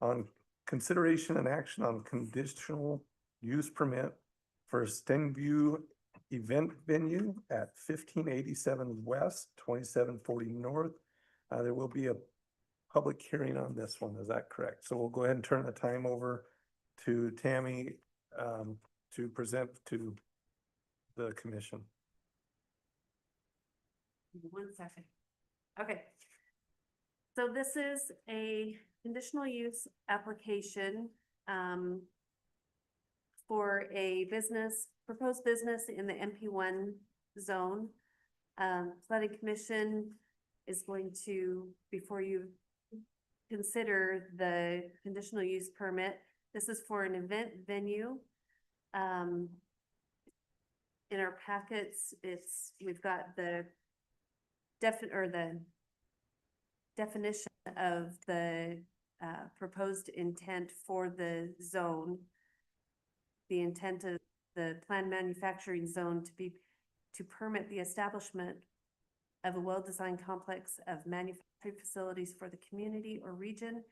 on consideration and action on conditional use permit for Stenview event venue at 1587 West, 2740 North. There will be a public hearing on this one, is that correct? So we'll go ahead and turn the time over to Tammy to present to the commission. 1 second. Okay. So this is a conditional use application, for a business, proposed business in the MP1 zone. Planning Commission is going to, before you consider the conditional use permit, this is for an event venue. In our packets, we've got the definition of the proposed intent for the zone. The intent of the planned manufacturing zone to permit the establishment of a well-designed complex of manufacturing facilities for the community or region,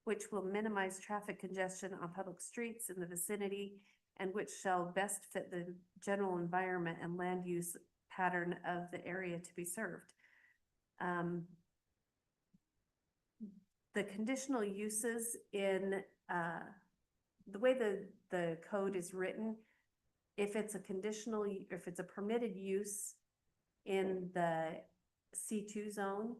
which will minimize traffic congestion on public streets in the vicinity and which shall best fit the general environment and land use pattern of the area to be served. The conditional uses in, the way the code is written, if it's a permitted use in the C2 zone,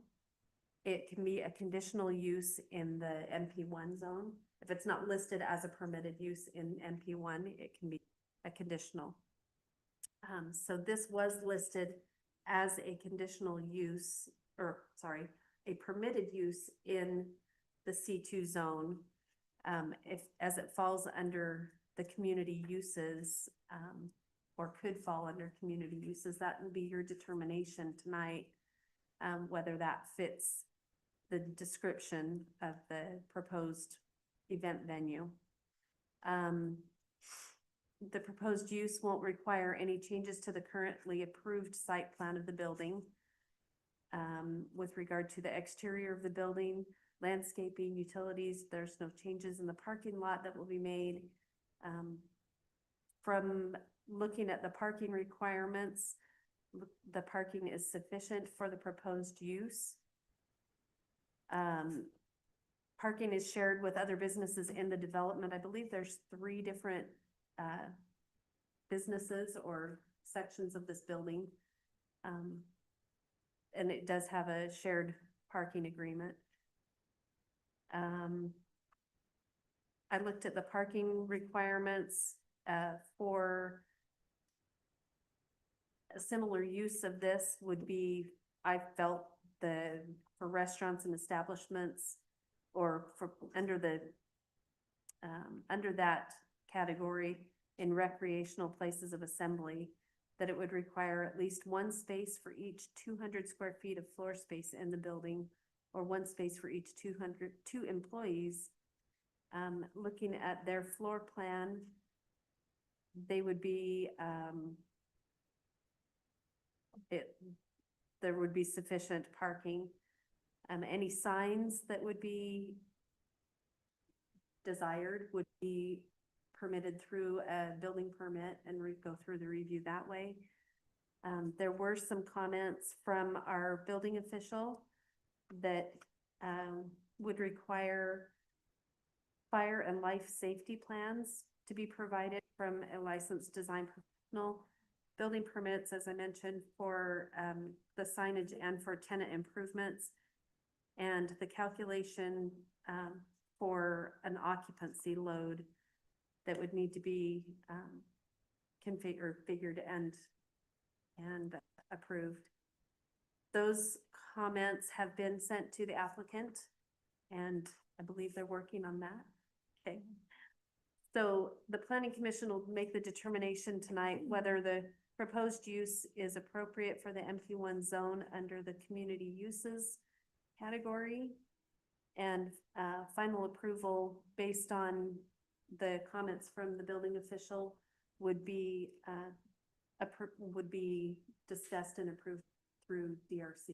it can be a conditional use in the MP1 zone if it's not listed as a permitted use in MP1, it can be a conditional. So this was listed as a conditional use, or sorry, a permitted use in the C2 zone. As it falls under the community uses, or could fall under community uses, that will be your determination tonight, whether that fits the description of the proposed event venue. The proposed use won't require any changes to the currently approved site plan of the building. With regard to the exterior of the building, landscaping, utilities, there's no changes in the parking lot that will be made. From looking at the parking requirements, the parking is sufficient for the proposed use. Parking is shared with other businesses in the development. I believe there's 3 different businesses or sections of this building. And it does have a shared parking agreement. I looked at the parking requirements for a similar use of this would be, I felt for restaurants and establishments, or for under that category in recreational places of assembly, that it would require at least 1 space for each 200 square feet of floor space in the building, or 1 space for each 2 employees. Looking at their floor plan, they would be, there would be sufficient parking. Any signs that would be desired would be permitted through a building permit and go through the review that way. There were some comments from our building official that would require fire and life safety plans to be provided from a licensed design professional. Building permits, as I mentioned, for the signage and for tenant improvements, and the calculation for an occupancy load that would need to be figured and approved. Those comments have been sent to the applicant, and I believe they're working on that. Okay. So the planning commission will make the determination tonight whether the proposed use is appropriate for the MP1 zone under the community uses category, and final approval based on the comments from the building official would be discussed and approved through DRC.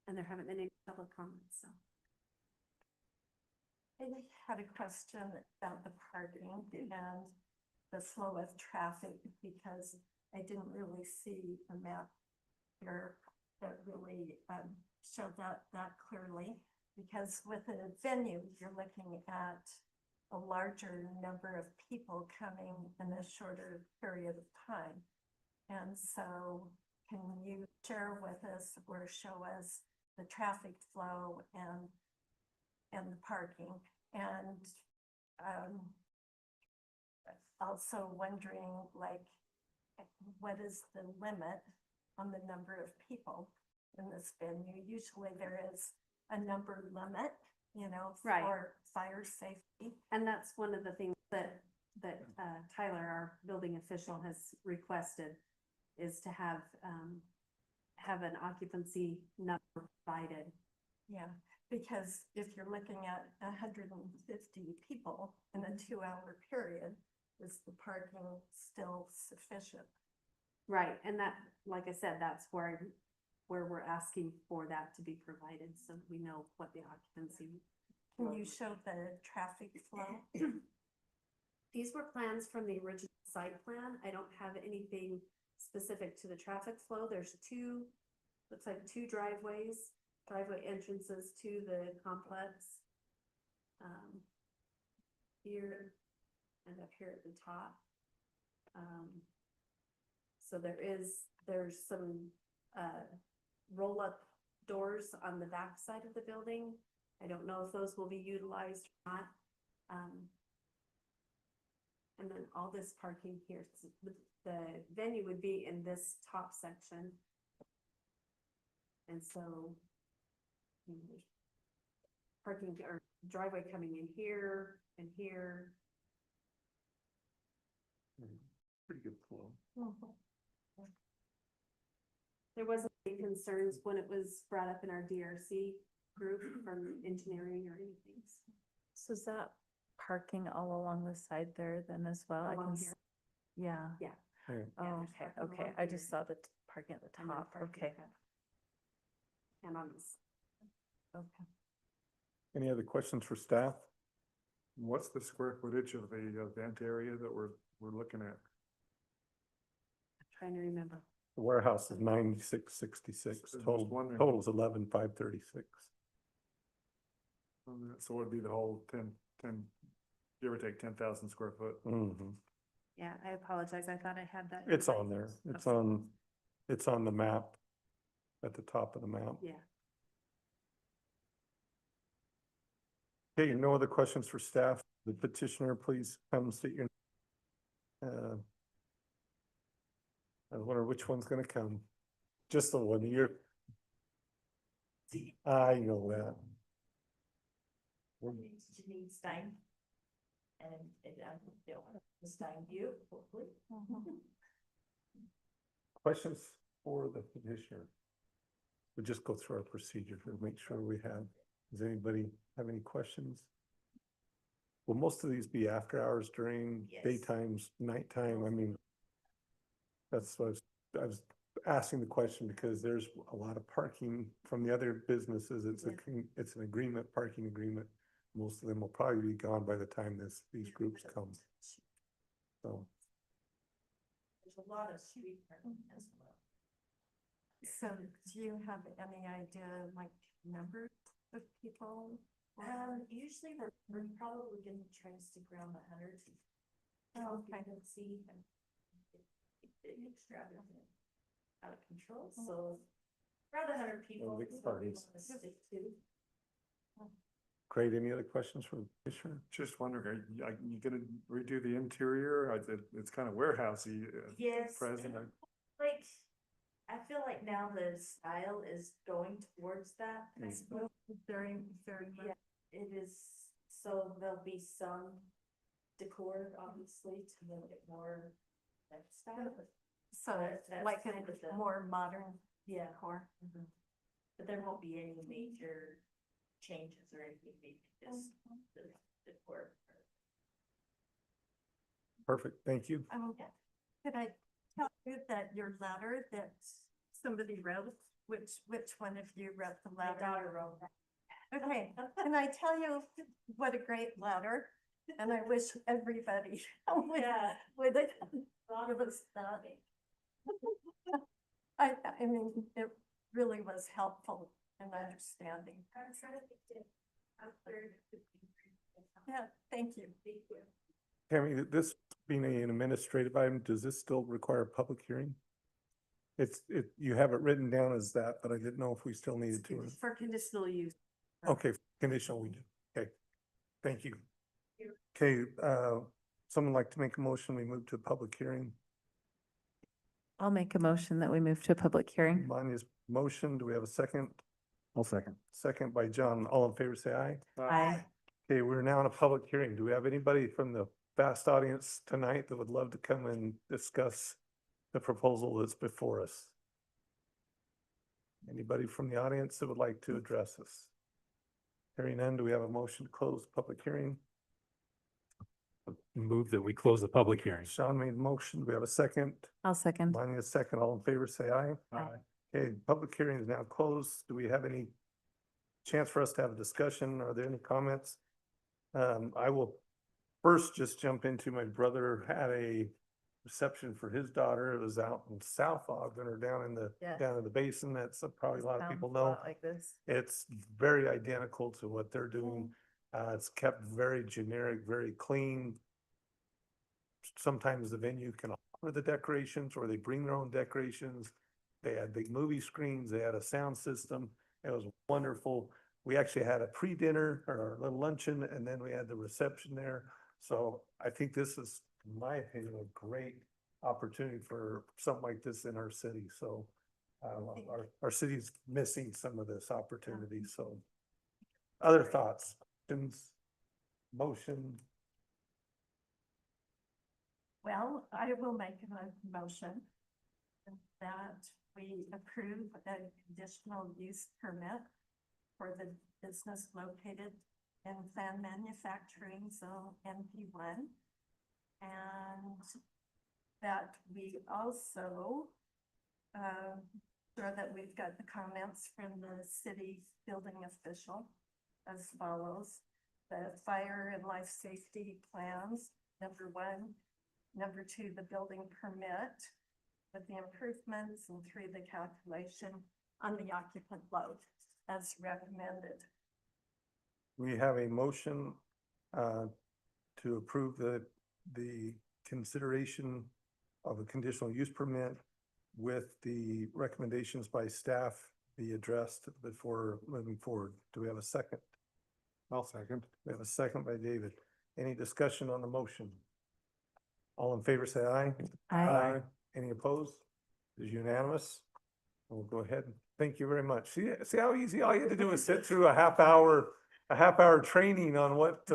And there haven't been any public comments, so. I had a question about the parking and the flow of traffic, because I didn't really see a map here that really showed that clearly. Because with a venue, you're looking at a larger number of people coming in a shorter period of time. And so can you share with us or show us the traffic flow and the parking? And also wondering, like, what is the limit on the number of people in this venue? Usually there is a number limit, you know, Right. for fire safety. And that's one of the things that Tyler, our building official, has requested, is to have an occupancy number provided. Yeah, because if you're looking at 150 people in a 2-hour period, is the parking still sufficient? Right, and that, like I said, that's where we're asking for that to be provided, so we know what the occupancy. Can you show the traffic flow? These were plans from the original site plan. I don't have anything specific to the traffic flow. There's looks like two driveway entrances to the complex. Here and up here at the top. So there's some roll-up doors on the back side of the building I don't know if those will be utilized or not. And then all this parking here, the venue would be in this top section. And so. There's parking or driveway coming in here and here. Pretty good flow. There wasn't any concerns when it was brought up in our DRC group from engineering or anything. So is that parking all along the side there then as well? I Along can here. s- Yeah. Yeah. Yeah. Yeah, Oh, there's okay, parking okay. along I just here. saw the parking at the And then top. parking Okay. at- And on this. Okay. Any other questions for staff? What's the square footage of the event area that we're looking at? Trying to remember. The warehouse is 9666, Just total, wondering. total's 11,536. So it'd be the whole 10, give or take 10,000 square foot. Mhm. Yeah, I apologize. I thought I had that. It's on there. It's on the map, at the top of the map. Yeah. Okay, no other questions for staff? The petitioner, please come state your. I wonder which one's gonna come. Just the one you're. I know that. Janine Stein. And Stein View, hopefully. Questions for the petitioner? We'll just go through our procedure to make sure we have, does anybody have any questions? Will most of these be after hours during Yes. daytimes, nighttime? I mean, that's what I was asking the question because there's a lot of parking from the other businesses. It's an agreement, parking agreement. Most of them will probably be gone by the time these groups come. So, There's a lot of street parking as well. So do you have any idea, like, numbers of people? Usually we're probably gonna try to stick around 100. Oh, okay. Kind of see and it's extravagant, out of control, so around 100 people. big is what we parties. wanna stick to. great. Any other questions for the petitioner? Just wondering, are you gonna redo the interior? It's kind of warehousey. Yes. Present. Like, I feel like now the style is going towards that. I Mm. suppose. Very, very much. Yeah, it is, so there'll be some decor, obviously, to make it more that style. So That's like kind of a the- more modern Yeah. decor. But there won't be any major changes or anything, maybe just the decor. Perfect, thank you. Could I tell you that your letter that somebody wrote, which one of you wrote the My letter? daughter wrote that. Okay, can I tell you what a great letter? And I wish everybody would, Yeah. would Thought give it us that. I mean, it really was helpful in understanding. I'm trying to think it out there. Yeah, thank you. Thank you. Tammy, this being an administrative item, does this still require a public hearing? You have it written down as that, but I didn't know if we still needed to. For conditional use. Okay, conditional we do. Okay, thank you. Okay, someone like to make a motion, we move to a public hearing. I'll make a motion that we move to a public hearing. Manya's motion, do we have a second? I'll second. Second by John, all in favor, say aye. Aye. Okay, we're now in a public hearing. Do we have anybody from the vast audience tonight that would love to come and discuss the proposal that's before us? Anybody from the audience that would like to address us? Hearing none, do we have a motion to close the public hearing? Move that we close the public hearing. Sean made a motion. Do we have a second? I'll second. Mine is second. All in favor, say aye. Aye. Okay, public hearing is now closed. Do we have any chance for us to have a discussion? Are there any comments? I will first just jump into my brother had a reception for his daughter. It was out in South Ogden or down in Yeah. the basin. That's probably a lot of Sounds people a know. lot like this. It's very identical to what they're doing. It's kept very generic, very clean. Sometimes the venue can offer the decorations or they bring their own decorations. They had big movie screens, they had a sound system. It was wonderful. we actually had a pre-dinner or a little luncheon, and then we had the reception there. So I think this is, in my opinion, a great opportunity for something like this in our city. So our city's missing some of this opportunity, so. Other thoughts, questions, motion? Well, I will make a motion that we approve a conditional use permit for the business located in Fan Manufacturing Zone MP1. And that we also sure that we've got the comments from the city building official as follows. The fire and life safety plans, number 1. Number 2, the building permit with the improvements, and 3, the calculation on the occupant load as recommended. We have a motion to approve the consideration of a conditional use permit with the recommendations by staff be addressed before moving forward. Do we have a second? I'll second. We have a second by David. Any discussion on the motion? All in favor, say aye. Aye. Any opposed? It is unanimous. We'll go ahead. Thank you very much. See how easy, all you had to do is sit through a half hour training on what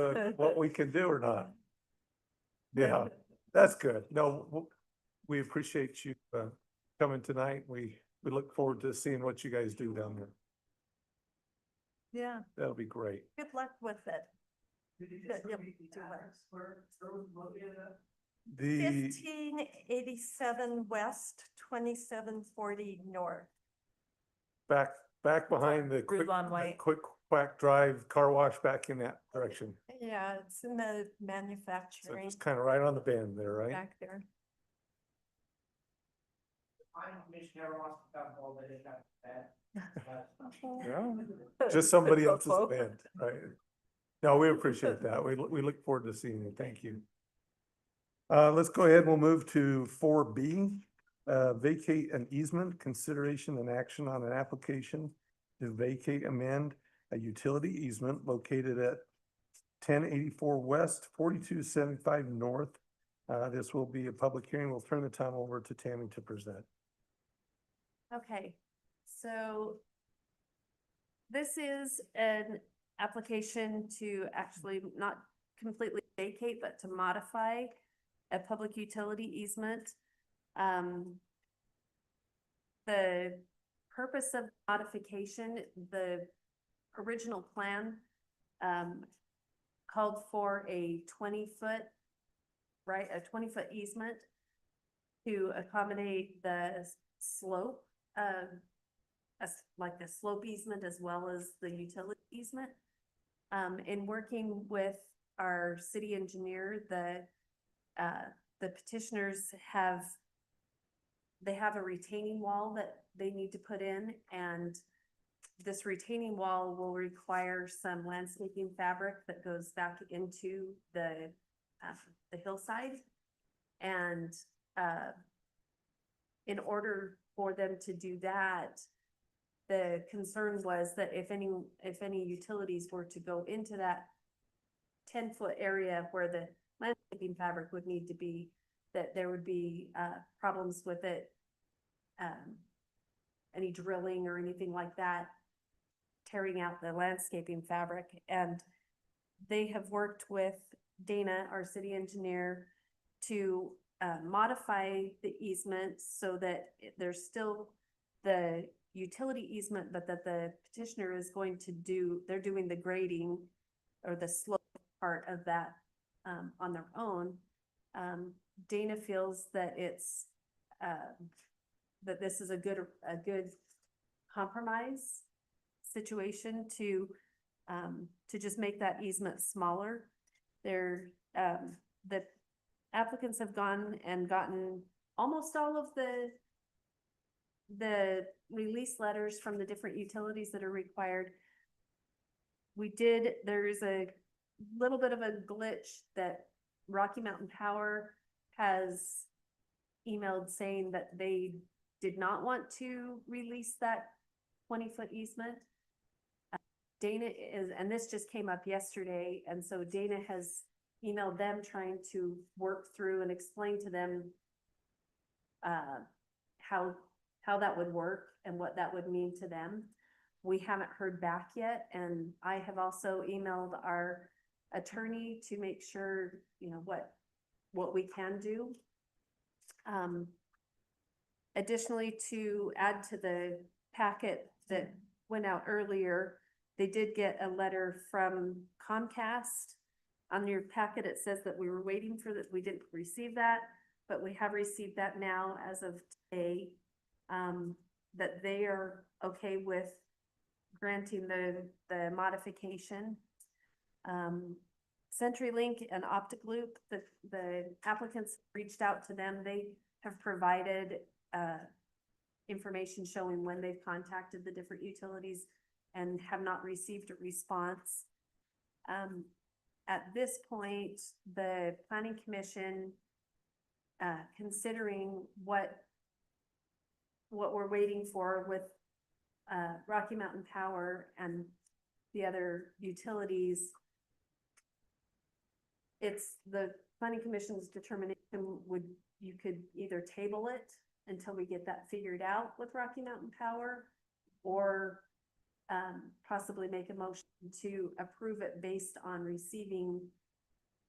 we can do or not. Yeah, that's good. No, we appreciate you coming tonight. We look forward to seeing what you guys do down there. Yeah, That'll be great. good luck with it. Did you Good, just you'll repeat do the well. address where it was located at? The, 1587 west, 2740 north. back behind the quick, Rulon White. quick quack drive car wash back in that direction. Yeah, it's in the So manufacturing it's kind of right on the bend there, right? back there. I'm Commissioner Ross, all that is not bad. Yeah, just somebody else's bend, right? No, we appreciate that. We look forward to seeing you. Thank you. Let's go ahead. We'll move to 4B. Vacate an easement, consideration and action on an application to vacate amend a utility easement located at 1084 west, 4275 north. This will be a public hearing. We'll turn the time over to Tammy to present. Okay, so this is an application to actually not completely vacate, but to modify a public utility easement. The purpose of modification, the original plan called for a 20-foot, right, a 20-foot easement to accommodate the slope, like the slope easement as well as the utility easement. In working with our city engineer, the petitioners have a retaining wall that they need to put in, and this retaining wall will require some landscaping fabric that goes back into the hillside. And in order for them to do that, the concern was that if any utilities were to go into that 10-foot area where the landscaping fabric would need to be, that there would be problems with it, any drilling or anything like that, tearing out the landscaping fabric. And they have worked with Dana, our city engineer, to modify the easement so that there's still the utility easement, but that the petitioner is going to they're doing the grading or the slope part of that on their own. Dana feels that it's that this is a good compromise situation to just make that easement smaller. The applicants have gone and gotten almost all of the release letters from the different utilities that are required. There's a little bit of a glitch that Rocky Mountain Power has emailed saying that they did not want to release that 20-foot easement. Dana is, and this just came up yesterday, and so Dana has emailed them trying to work through and explain to them how that would work and what that would mean to them. We haven't heard back yet, and I have also emailed our attorney to make sure, you know, what we can do. Additionally, to add to the packet that went out earlier, they did get a letter from Comcast. On your packet, it says that we were waiting for that, we didn't receive that, but we have received that now as of today. That they are okay with granting the modification. CenturyLink and Optic Loop, the applicants reached out to them. They have provided information showing when they've contacted the different utilities and have not received a response. At this point, the Planning Commission, considering what we're waiting for with Rocky Mountain Power and the other utilities, it's the Planning Commission's determination you could either table it until we get that figured out with Rocky Mountain Power, or possibly make a motion to approve it based on receiving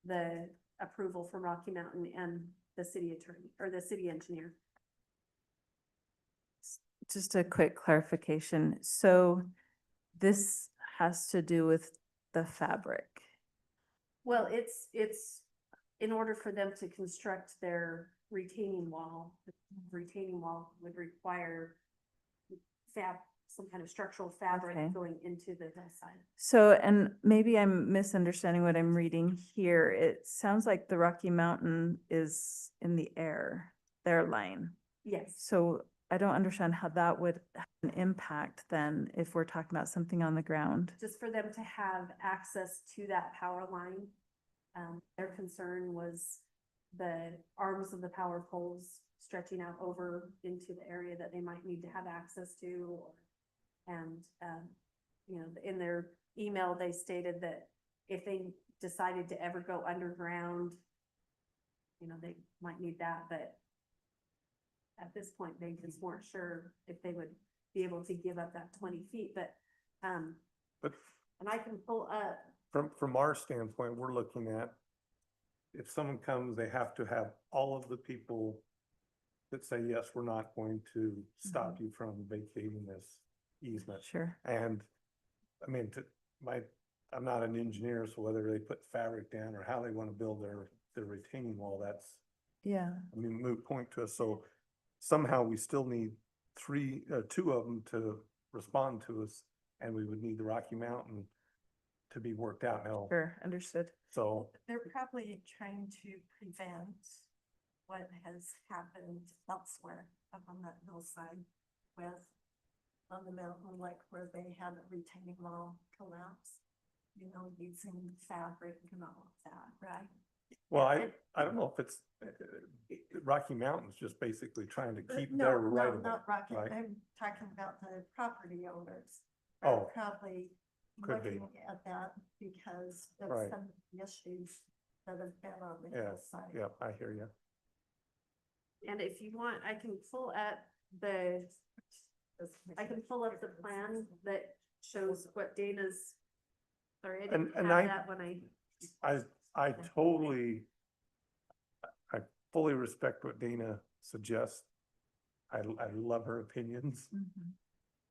the approval from Rocky Mountain and the city attorney or the city engineer. Just a quick clarification. So this has to do with the fabric. Well, it's in order for them to construct their retaining wall, the retaining wall would require some kind of structural fabric Okay. going into the hillside. So, and maybe I'm misunderstanding what I'm reading here. It sounds like the Rocky Mountain is in the air, their line. Yes, So I don't understand how that would have an impact then if we're talking about something on the ground. just for them to have access to that power line. Their concern was the arms of the power poles stretching out over into the area that they might need to have access to. And, you know, in their email, they stated that if they decided to ever go underground, you know, they might need that, but at this point, they just weren't sure if they would be able to give up that 20 feet, but, But and I can pull up, from our standpoint, we're looking at, if someone comes, they have to have all of the people that say, yes, we're not going to stop you from vacating this easement. Sure. And, I mean, I'm not an engineer, so whether they put fabric down or how they want to build their retaining wall, that's, Yeah. I mean, moot point to us. So somehow we still need two of them to respond to us, and we would need the Rocky Mountain to be worked out now. Sure, understood. So, They're probably trying to prevent what has happened elsewhere up on that hillside with, on the mountain, like where they had a retaining wall collapse, you know, using fabric and all of that, right? well, I don't know if it's, Rocky Mountain's just basically trying to keep No, their right of way. not Rocky, right? I'm talking about the property owners. Oh, Are probably could be. looking at that because of Right. some issues that have been on the Yeah, hillside. yeah, I hear you. and if you want, I can pull up the plan that shows what Dana's, sorry, I didn't And have that when I totally, I fully respect what Dana suggests. I love her opinions,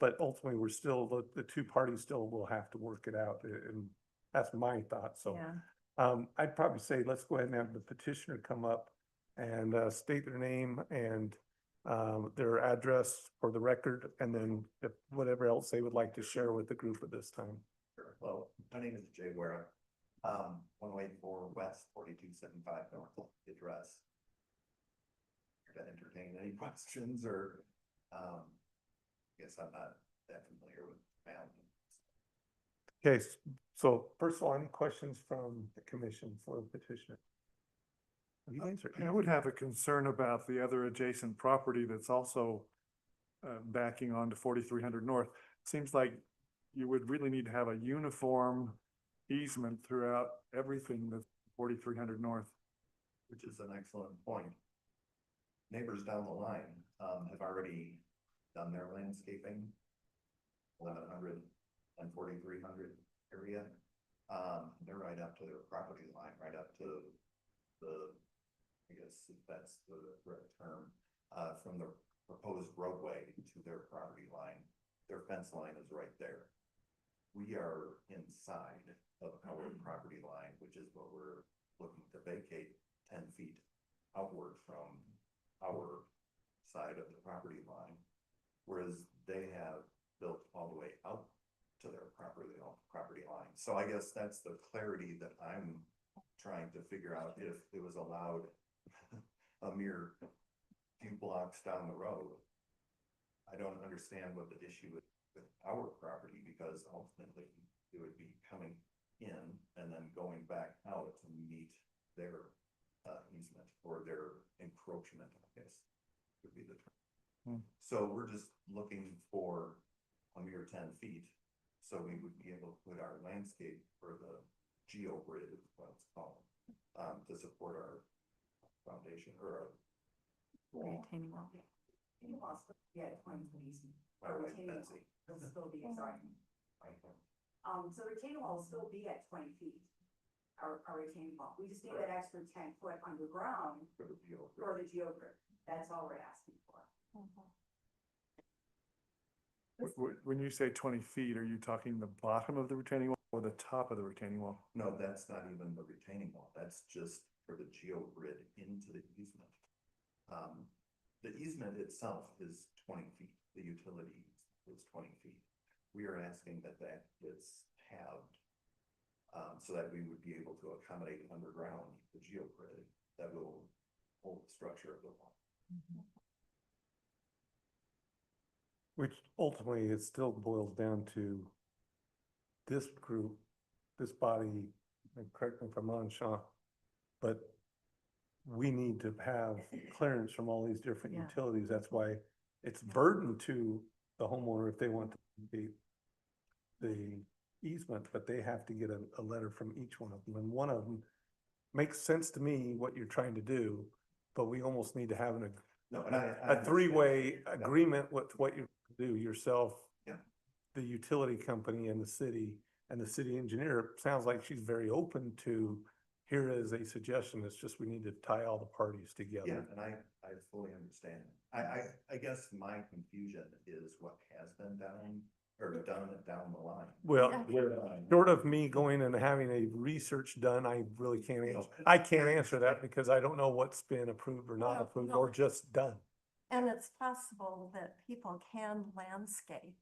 but ultimately, we're still, the two parties still will have to work it out, and that's my thought, so. Yeah. I'd probably say, let's go ahead and have the petitioner come up and, state their name and, their address for the record, and then if whatever else they would like to share with the group at this time. Sure. Hello, my name is Jay Wera. 184 West 4275 North, the address. To entertain any questions or, guess I'm not that familiar with mountain. Okay, so first of all, any questions from the commission for the petitioner? You guys are. I would have a concern about the other adjacent property that's also backing onto 4300 North. Seems like you would really need to have a uniform easement throughout everything that's 4300 north. Which is an excellent point. Neighbors down the line, have already done their landscaping. 1100 and 4300 area. They're right up to their property line, right up to the, I guess if that's the correct term, from the proposed roadway to their property line. Their fence line is right there. We are inside of our property line, which is what we're looking to vacate 10 feet outward from our side of the property line. Whereas they have built all the way out to their property line. So I guess that's the clarity that I'm trying to figure out if it was allowed a mere few blocks down the road. I don't understand what the issue is with our property, because ultimately it would be coming in and then going back out to meet their easement or their encroachment, I guess would be the term. So we're just looking for a mere 10 feet. So we would be able to put our landscape for the geogrid, is what it's called, to support our foundation or Retaining wall. Yeah, 20 feet. our Or right retaining wall. fencing. It'll still be, sorry. So retaining wall will still be at 20 feet. Our retaining wall. We just need that extra 10 foot underground For the geogrid. for the geogrid. That's all we're asking for. When you say 20 feet, are you talking the bottom of the retaining wall or the top of the retaining wall? No, that's not even the retaining wall. That's just for the geogrid into the easement. The easement itself is 20 feet. The utility is 20 feet. We are asking that gets halved. So that we would be able to accommodate underground the geogrid that will hold the structure of the wall. Which ultimately it still boils down to this group, this body, and correct me if I'm wrong, Sean, but we need to have clearance from all these different Yeah. utilities. That's why it's burden to the homeowner if they want to be the easement, but they have to get a letter from each one of them. And one of them makes sense to me, what you're trying to do, but we almost need to have No, and I a understand. three-way agreement with what you do yourself. Yeah. The utility company and the city engineer. Sounds like she's very open to, here is a suggestion. It's just we need to tie all the parties Yeah, together. and I fully understand. I guess my confusion is what has been done down the line. Well, Where, short of me going and having a research done, I really can't answer. I can't answer that because I don't know what's been approved or not Well, approved no. or just done. And it's possible that people can landscape.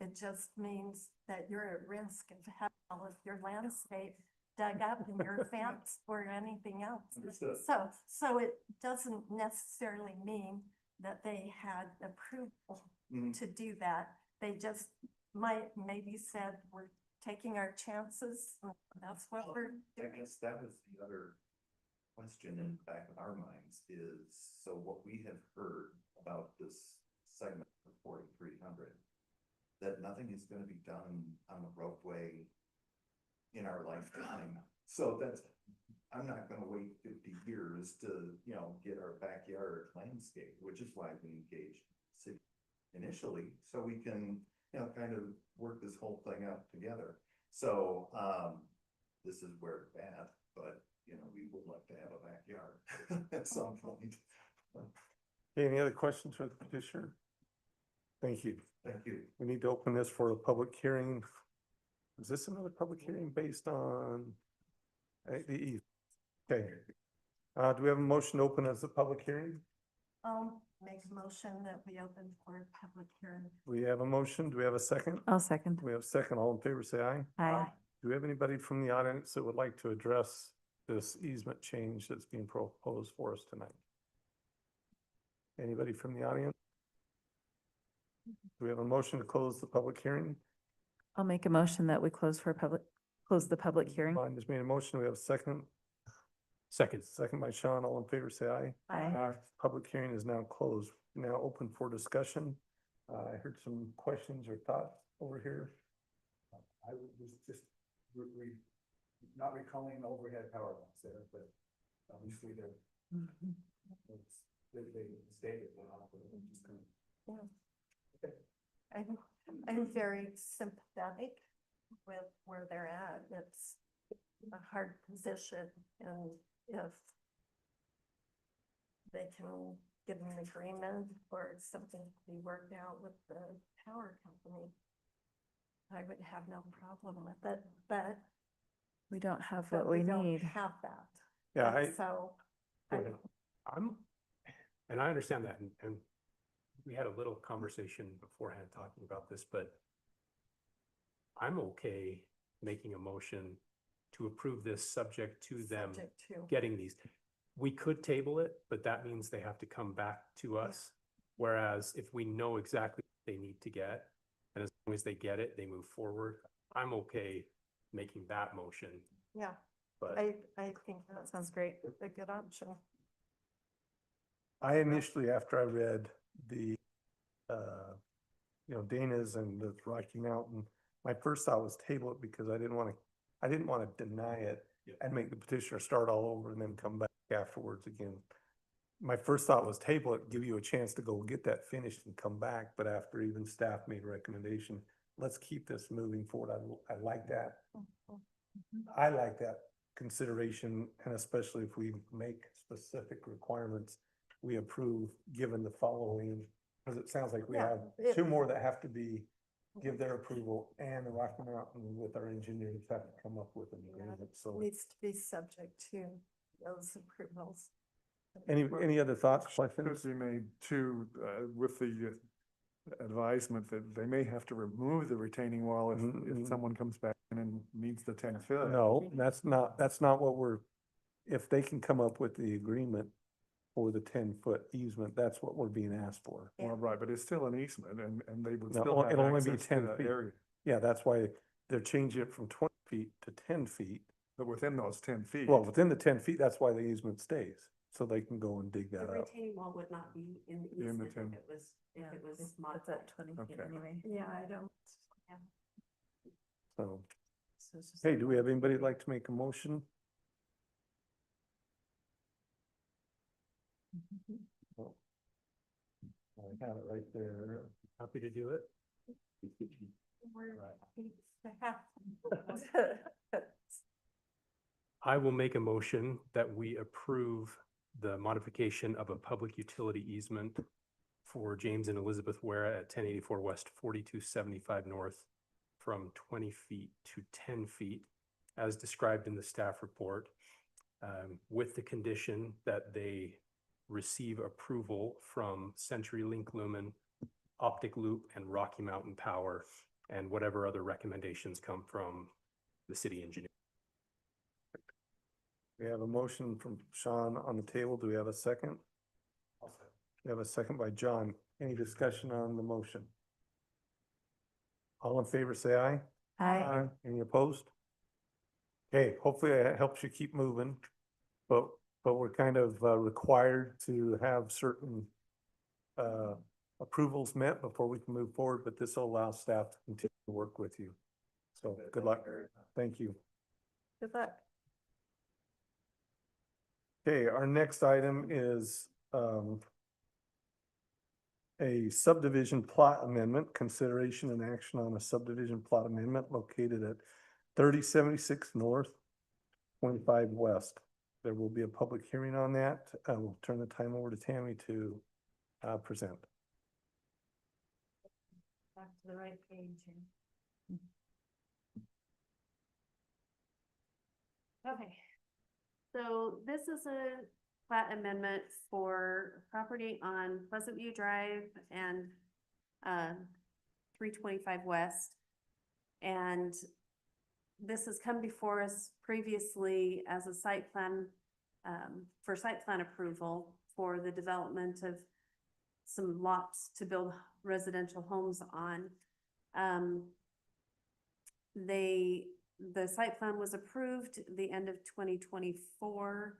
It just means that you're at risk of hell if your landscape dug up in your fence or anything else. Understood. So it doesn't necessarily mean that they had approval Mhm. to do that. They just might maybe said, we're taking our chances. That's what we're I doing. guess that was the other question in the back of our minds is, so what we have heard about this segment of 4300, that nothing is gonna be done on the roadway in our lifetime. So I'm not gonna wait 50 years to, get our backyard landscape, which is why we engaged the city initially, so we can, kind of work this whole thing out together. So, this is where it's at, but, we would like to have a backyard at some point. Okay, any other questions for the petitioner? Thank you. Thank you. We need to open this for a public hearing. Is this another public hearing based on the east? Okay. Do we have a motion to open as a public hearing? Make a motion that we open for a public hearing. We have a motion. Do we have a second? I'll second. We have a second. All in favor, say aye. Aye. Do we have anybody from the audience that would like to address this easement change that's being proposed for us tonight? Anybody from the audience? Do we have a motion to close the public hearing? I'll make a motion that we close the public hearing. Vaughn just made a motion. We have a second. Second by Sean. All in favor, say aye. Aye. Public hearing is now closed. Now open for discussion. I heard some questions or thoughts over here. I was just not recalling overhead power lines there, but obviously they're, they stated, just kind of. I'm very sympathetic with where they're at. It's a hard position, and if they can get an agreement or something to be worked out with the power company, I would have no problem with it, but We don't have but what we don't need. have that. Yeah, And I, So, go I- ahead. And I understand that, and we had a little conversation beforehand talking about this, but I'm okay making a motion to approve this subject to them subject to, getting these. We could table it, but that means they have to come back to us. Whereas if we know exactly what they need to get, and as long as they get it, they move forward, I'm okay making that motion, yeah, but. I think That that sounds great. a good option. I initially, after I read the, Dana's and the Rocky Mountain, my first thought was table it because I didn't want to deny it Yeah. and make the petitioner start all over and then come back afterwards again. My first thought was table it, give you a chance to go get that finished and come back, but after even staff made a recommendation, let's keep this moving forward. I like that. I like that consideration, and especially if we make specific requirements, we approve, given the following, because it sounds like we Yeah, have it- two more that have to be, give their approval, and the Rocky Mountain with our engineers have to come up with an agreement, so. Needs to be subject to those approvals. Any other thoughts, Could questions? be made too, with the advisement that they may have to remove the retaining wall Mhm. if someone comes back in and needs the 10 foot. No, that's not what we're, if they can come up with the agreement for the 10-foot easement, that's what we're being asked for. Well, right, but it's still an easement and they would No, still have it'll only be access to 10 that feet. area. Yeah, that's why they're changing it from 20 feet to 10 feet. But within those 10 feet. Well, within the 10 feet, that's why the easement stays, so they can go and dig The that up. retaining wall would not be in the In the easement 10. if it was, Yeah, if it was It's modified. at 20 feet Okay. anyway. Yeah, I don't. So, So it's just hey, like do we have anybody that'd like to make a motion? Oh. I have it right there. Happy to do it. I will make a motion that we approve the modification of a public utility easement for James and Elizabeth Ware at 1084 West 4275 North from 20 feet to 10 feet as described in the staff report, with the condition that they receive approval from CenturyLink Lumen, Optic Loop, and Rocky Mountain Power, and whatever other recommendations come from the city engineer. We have a motion from Sean on the table. Do we have a second? We have a second by John. Any discussion on the motion? All in favor, say aye. Aye. Any opposed? Okay, hopefully it helps you keep moving, but we're kind of required to have certain approvals met before we can move forward, but this will allow staff to continue to work with you. So good luck. Thank you. Good luck. Okay, our next item is a subdivision plot amendment, consideration and action on a subdivision plot amendment located at 3076 North, 25 West. There will be a public hearing on that. We'll turn the time over to Tammy to present. Back to the right page here. Okay, so this is a plat amendment for property on Pleasant View Drive and 325 West. And this has come before us previously as a site plan, for site plan approval for the development of some lots to build residential homes on. The site plan was approved the end of 2024.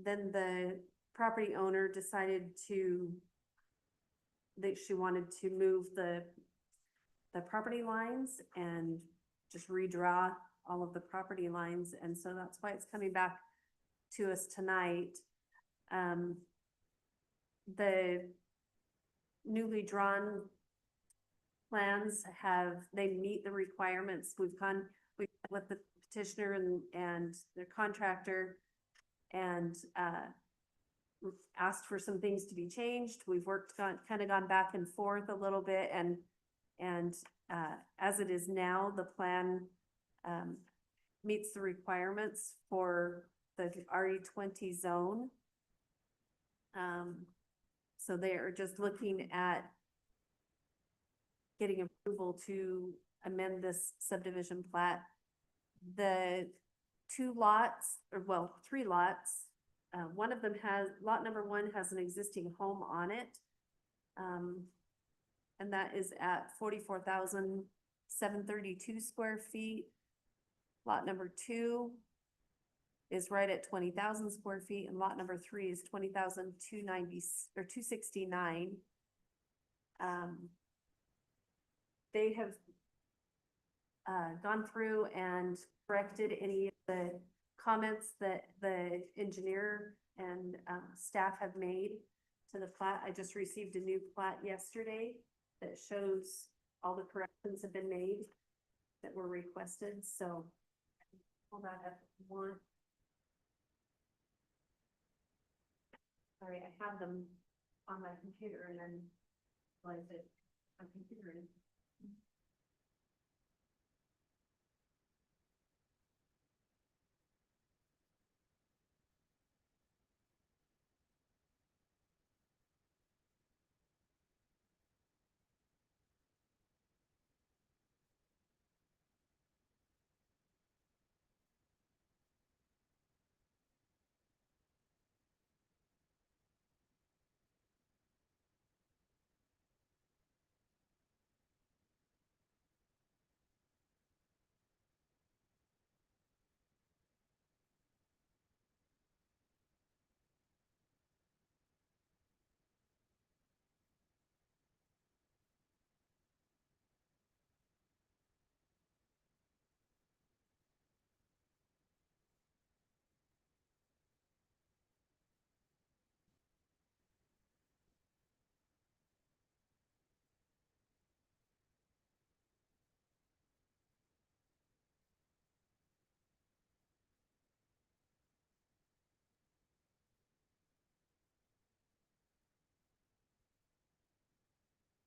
Then the property owner decided that she wanted to move the the property lines and just redraw all of the property lines. And so that's why it's coming back to us tonight. The newly drawn plans they meet the requirements. We've met with the petitioner and their contractor and, we've asked for some things to be changed. We've kind of gone back and forth a little bit and, as it is now, the plan, meets the requirements for the RE20 zone. So they are just looking at getting approval to amend this subdivision plat. The 2 lots, or well, 3 lots, one of them lot number 1 has an existing home on it. And that is at 44,732 square feet. Lot number 2 is right at 20,000 square feet, and lot number 3 is 20,290 or 269. They have gone through and corrected any of the comments that the engineer and staff have made to the plat. I just received a new plat yesterday that shows all the corrections have been made that were requested, so pull that up if you want. Sorry, I have them on my computer and then realized it my computer is.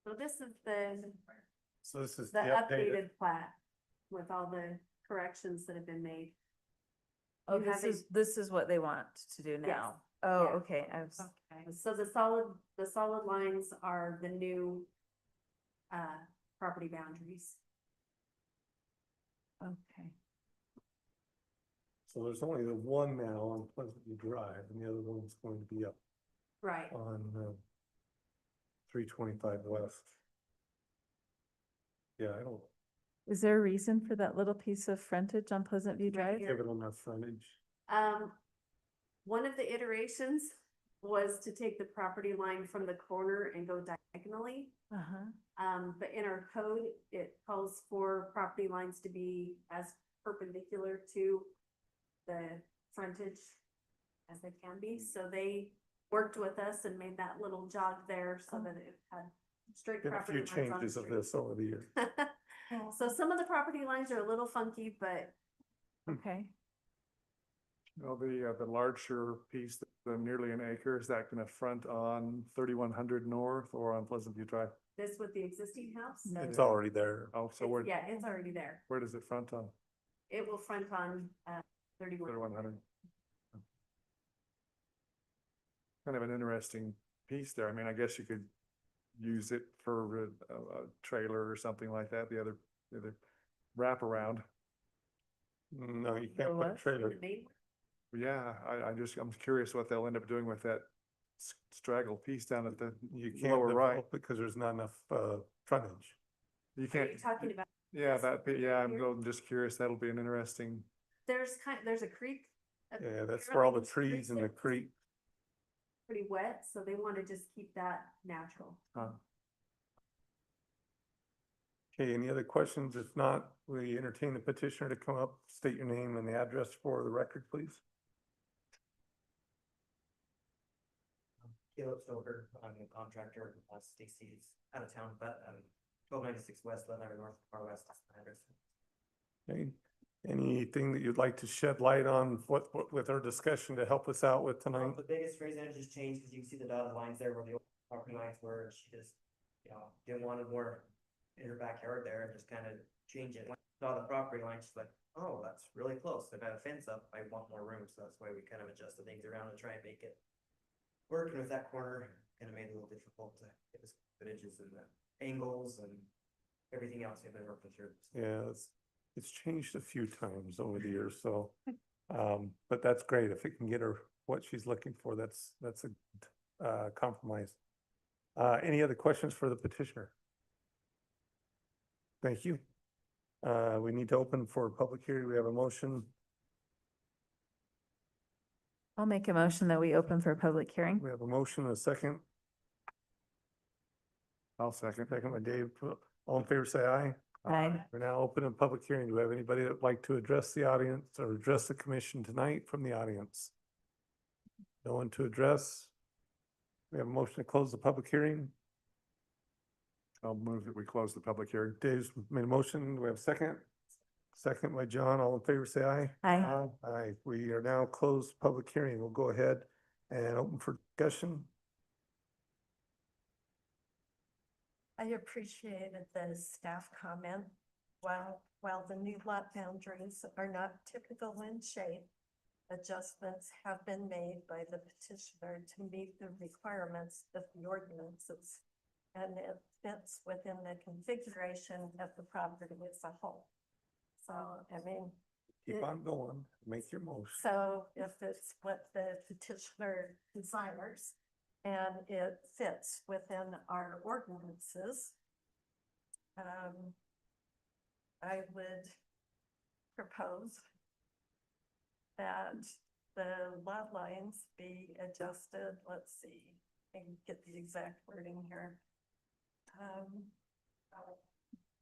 So this is So this is the the updated. updated plat with all the corrections that have been made. Oh, You have this is what they want to do now. Oh, Yeah. okay, I was, Okay, so the solid lines are the new property boundaries. okay. So there's only the one now on Pleasant View Drive, and the other one's going to be up Right. on 325 West. Yeah, I don't Is there a reason for that little piece of frontage on Pleasant View Right Drive? here. give it enough frontage. One of the iterations was to take the property line from the corner and go diagonally. Uh-huh. But in our code, it calls for property lines to be as perpendicular to the frontage as they can be. So they worked with us and made that little jog there so that it had straight Been a property few lines on the changes of street. this over the years. So some of the property lines are a little funky, but Okay. Well, the larger piece, the nearly an acre, is that gonna front on 3100 North or on Pleasant View Drive? this with the existing house. No. It's already there. Oh, so where, Yeah, it's already there. where does it front on? It will front on 31. 3100. Kind of an interesting piece there. I mean, I guess you could use it for a trailer or something like that, the other wraparound. No, you The can't put a what? trailer. Yeah, I'm curious what they'll end up doing with that straggle piece down at the You can't lower right. develop because there's not enough frontage. You Are can't, you talking about, yeah, I'm here? just curious. That'll be an interesting, there's a creek. Yeah, that's where all the apparently trees and the it's creek. Pretty wet, so they want to just keep that natural. Okay, any other questions? If not, we entertain the petitioner to come up, state your name and the address for the record, please. Caleb Stover, I'm a contractor, Stacy's out of town, but 1296 West, 1100 North, Far West, is my address. Okay, anything that you'd like to shed light on what with our discussion to help us out with tonight? The biggest reason it just changed, because you can see the dotted lines there where the old property lines were, and she just, didn't want more in her backyard there, and just kind of change it. When I saw the property line, she's like, oh, that's really close, they've got a fence up, I want more room, so that's why we kind of adjusted things around to try and make it working with that corner, and it made it a little difficult to get the footages and the angles and everything else we've been working through. Yeah, it's changed a few times over the years, so, but that's great. If it can get her what she's looking for, that's a compromise. Any other questions for the petitioner? Thank you. We need to open for a public hearing. We have a motion. I'll make a motion that we open for a public hearing. We have a motion and a second. I'll second. Second by Dave. All in favor, say aye. Aye. We're now open a public hearing. Do we have anybody that would like to address the audience or address the commission tonight from the audience? No one to address? We have a motion to close the public hearing. I'll move that we close the public hearing. Dave's made a motion. Do we have a second? Second by John. All in favor, say aye. Aye. Aye. We are now closed public hearing. We'll go ahead and open for discussion. I appreciated the staff comment. While the new lot boundaries are not typical in shape, adjustments have been made by the petitioner to meet the requirements of the ordinances. And it fits within the configuration of the property as a whole. So, I mean, Keep on going. Make your motion. so if it's what the petitioner desires and it fits within our ordinances, I would propose that the lot lines be adjusted. Let's see, I can get the exact wording here.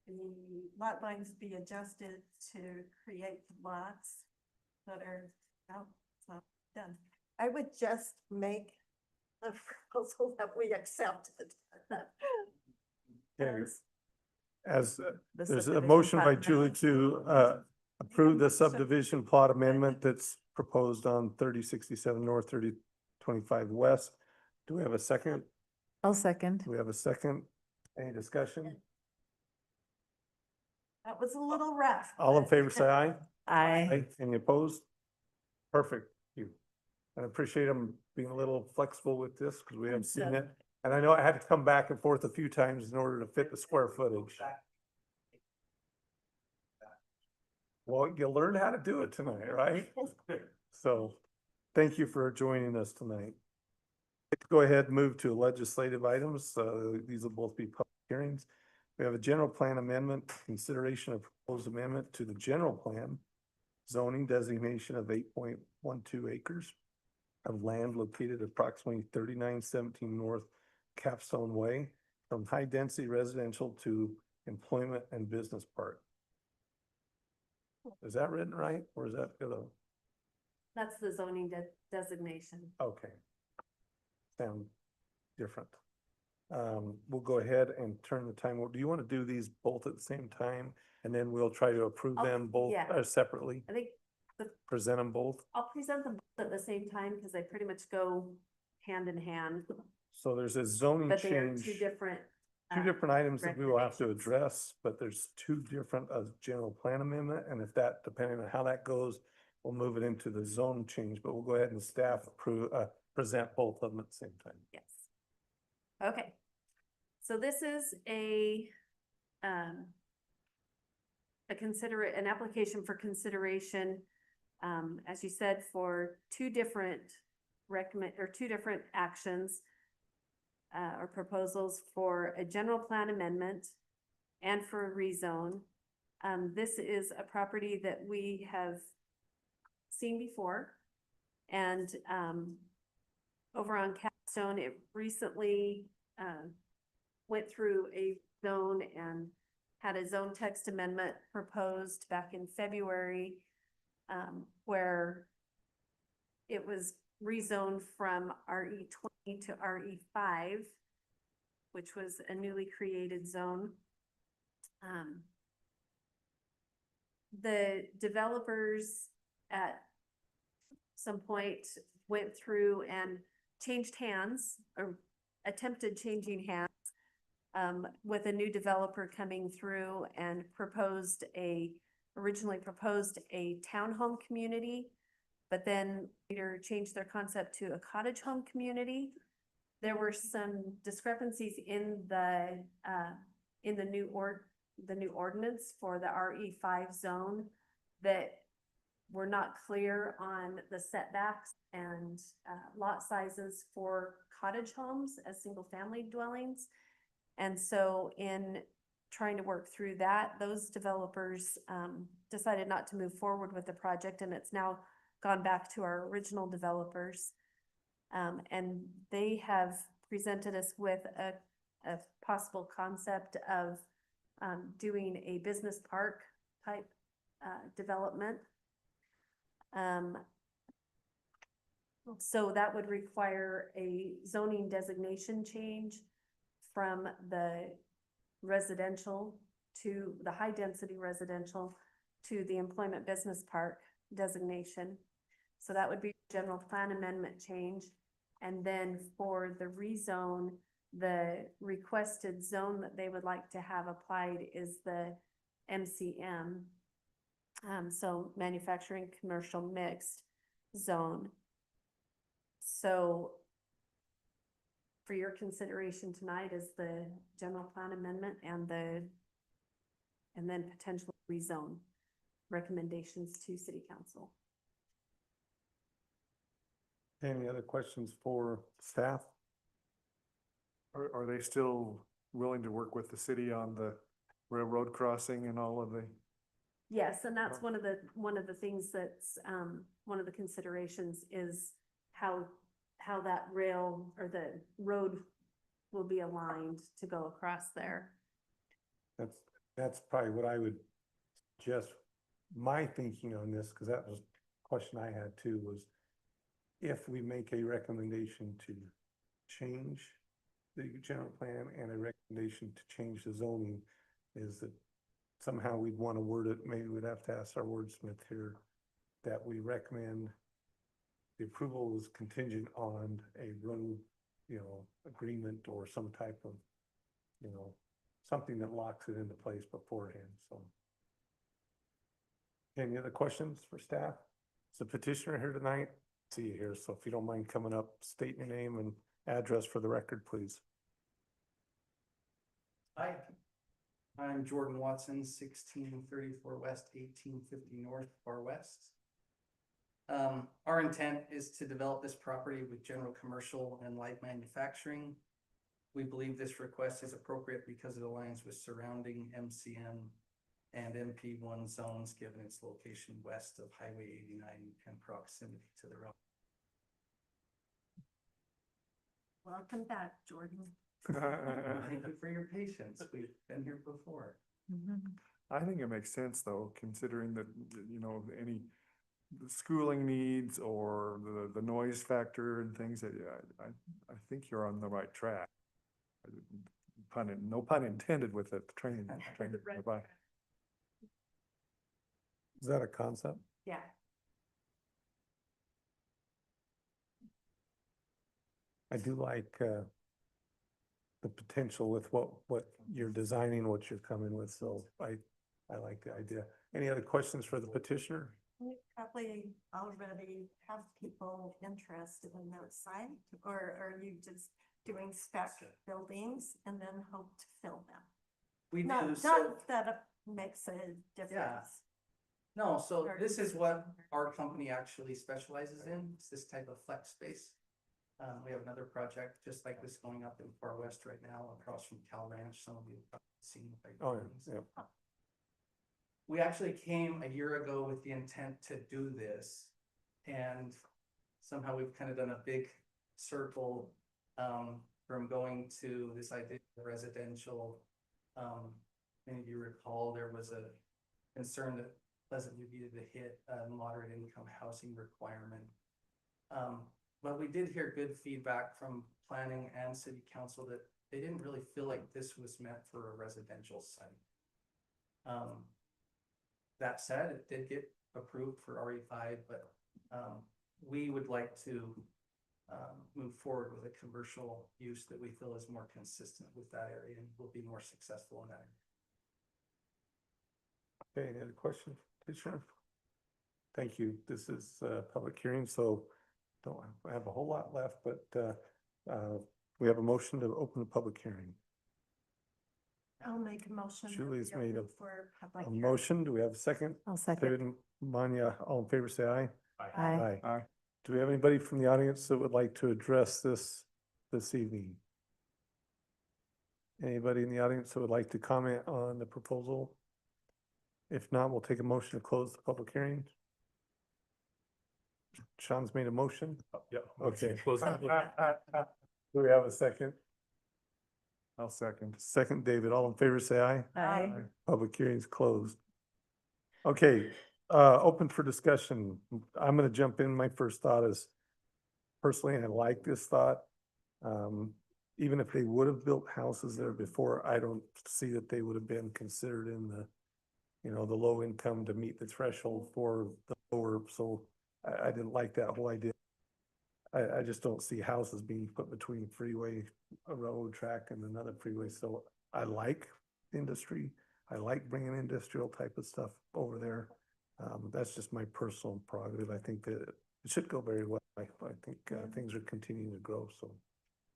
The lot lines be adjusted to create lots that are, oh, it's not done. I would just make a proposal that we accepted. Okay. As The there's a subdivision motion by plat Julie amendment. to approve the subdivision plot amendment that's proposed on 3067 North, 3025 West. Do we have a second? I'll second. Do we have a second? Any discussion? That was a little rough. All in but- favor, say aye. Aye. Any opposed? Perfect. Thank you. I appreciate them being a little flexible with this because we haven't seen it. And I know I had to come back and forth a few times in order to fit the square footage. Well, you'll learn how to do it tonight, right? So, thank you for joining us tonight. Go ahead and move to legislative items. These will both be public hearings. We have a general plan amendment, consideration of proposed amendment to the general plan. Zoning designation of 8.12 acres of land located approximately 3917 North Capstone Way from high density residential to employment and business park. Is that written right, or is that gonna, That's the zoning designation. okay. Sound different. We'll go ahead and turn the time. Do you want to do these both at the same time? And then we'll try to approve I'll- them both yeah. separately, I think present them both? I'll present them both at the same time because they pretty much go hand in hand, So there's a zoning but they are change. two different. Two different items that we will have to recommendations. address, but there's two different general plan amendment, and if that, depending on how that goes, we'll move it into the zone change, but we'll go ahead and staff approve, present both of them at the same time. Yes. Okay. So this is an application for consideration, as you said, for two different actions or proposals for a general plan amendment and for a rezone. This is a property that we have seen before. And over on Capstone, it recently went through a zone and had a zone text amendment proposed back in February, where it was rezoned from RE 20 to RE 5, which was a newly created zone. The developers at some point went through and changed hands, or attempted changing hands, with a new developer coming through and originally proposed a townhome community, but then later changed their concept to a cottage home community. There were some discrepancies in the new ordinance for the RE 5 zone that were not clear on the setbacks and lot sizes for cottage homes as single family dwellings. And so in trying to work through that, those developers decided not to move forward with the project, and it's now gone back to our original developers. And they have presented us with a possible concept of doing a business park type development. So that would require a zoning designation change from the residential to the high density residential to the employment business park designation. So that would be a general plan amendment change. And then for the rezone, the requested zone that they would like to have applied is the MCM. So manufacturing commercial mixed zone. So for your consideration tonight is the general plan amendment and then potential rezone recommendations to city council. Any other questions for staff? Are they still willing to work with the city on the railroad crossing and all of the? Yes, and that's one of the things that's, one of the considerations is how that rail or the road will be aligned to go across there. That's probably what I would suggest. My thinking on this, because that was a question I had too, was if we make a recommendation to change the general plan and a recommendation to change the zoning, is that somehow we'd want to word it, maybe we'd have to ask our wordsmith here, that we recommend the approval is contingent on a road, agreement or some type of, something that locks it into place beforehand, so. Any other questions for staff? Is the petitioner here tonight? See you here, so if you don't mind coming up, state your name and address for the record, please. Hi, I'm Jordan Watson, 1634 West, 1850 North, Far West. Our intent is to develop this property with general commercial and light manufacturing. We believe this request is appropriate because it aligns with surrounding MCM and MP1 zones, given its location west of Highway 89 and proximity to the rail. Welcome back, Jordan. Thank you for your patience. We've been here before. I think it makes sense though, considering that, any schooling needs or the noise factor and things that, I think you're on the right track. No pun intended with the train. Bye-bye. Is that a concept? Yeah. I do like the potential with what you're designing, what you're coming with, so I like the idea. Any other questions for the petitioner? You probably already have people interested in that site, or are you just doing spec buildings and then hope to fill them? We do, Not so, that it makes a difference. no, so this is what our company actually specializes in, it's this type of flex space. We have another project just like this going up in Far West right now, across from Cal Ranch, some of you have seen. Oh, yeah. We actually came a year ago with the intent to do this, and somehow we've kind of done a big circle from going to this idea of residential many of you recall, there was a concern that Pleasant View needed to hit a moderate income housing requirement. But we did hear good feedback from planning and city council that they didn't really feel like this was meant for a residential site. That said, it did get approved for RE5, but we would like to move forward with a commercial use that we feel is more consistent with that area and will be more successful in that area. Okay, any other questions, Commissioner? Thank you. This is a public hearing, so don't have a whole lot left, but we have a motion to open the public hearing. I'll make a motion. that Julie's we made open for public A hearing. motion, do we have a second? I'll second. David and Manya, all in favor, say aye. Aye. Aye. Do we have anybody from the audience that would like to address this evening? Anybody in the audience that would like to comment on the proposal? If not, we'll take a motion to close the public hearing. Sean's made a motion. Yeah. Okay. Close the public- Do we have a second? I'll second. Second, David, all in favor, say aye. Aye. Public hearing's closed. Okay, open for discussion. I'm gonna jump in. My first thought is, personally, I like this thought. Even if they would have built houses there before, I don't see that they would have been considered in the, the low income to meet the threshold for the lower, so I didn't like that whole idea. I just don't see houses being put between freeway, a railroad track and another freeway, so I like industry. I like bringing industrial type of stuff over there. That's just my personal prerogative. I think that it should go very well. I think things are continuing to grow, so.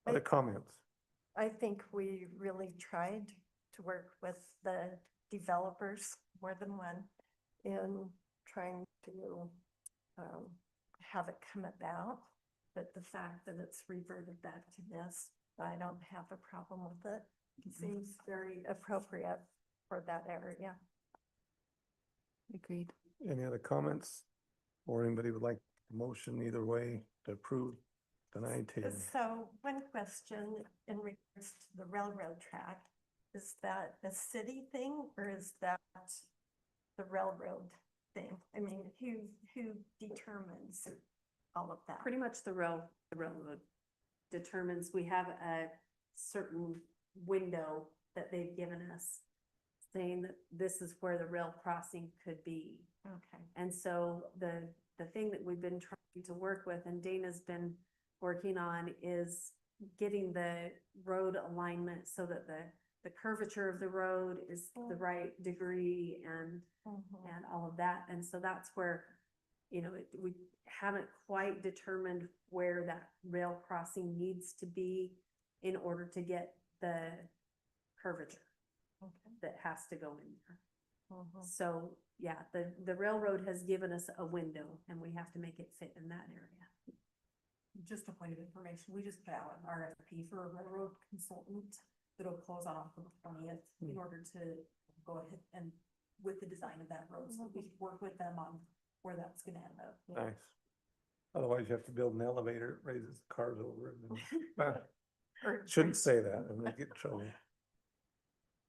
Other comments? I think we really tried to work with the developers, more than one, in trying to have it come about. But the fact that it's reverted back to this, I don't have a problem with it. It seems very appropriate for that area. Agreed. Any other comments? Or anybody would like a motion either way to approve, deny, table? So one question in regards to the railroad track, is that a city thing or is that the railroad thing? I mean, who determines all of that? Pretty much the railroad determines, we have a certain window that they've given us saying that this is where the rail crossing could be. Okay. And so the thing that we've been trying to work with and Dana's been working on is getting the road alignment so that the curvature of the road is the right degree and all of that. And so that's where, we haven't quite determined where that rail crossing needs to be in order to get the curvature that has to go in there. So, yeah, the railroad has given us a window and we have to make it fit in that area. Just a point of information, we just put out an RFP for a railroad consultant that'll close on October 20th in order to go ahead and with the design of that road, so we could work with them on where that's gonna end up. Nice. Otherwise you have to build an elevator, it raises the cars over. And then- Shouldn't say that and they get in trouble.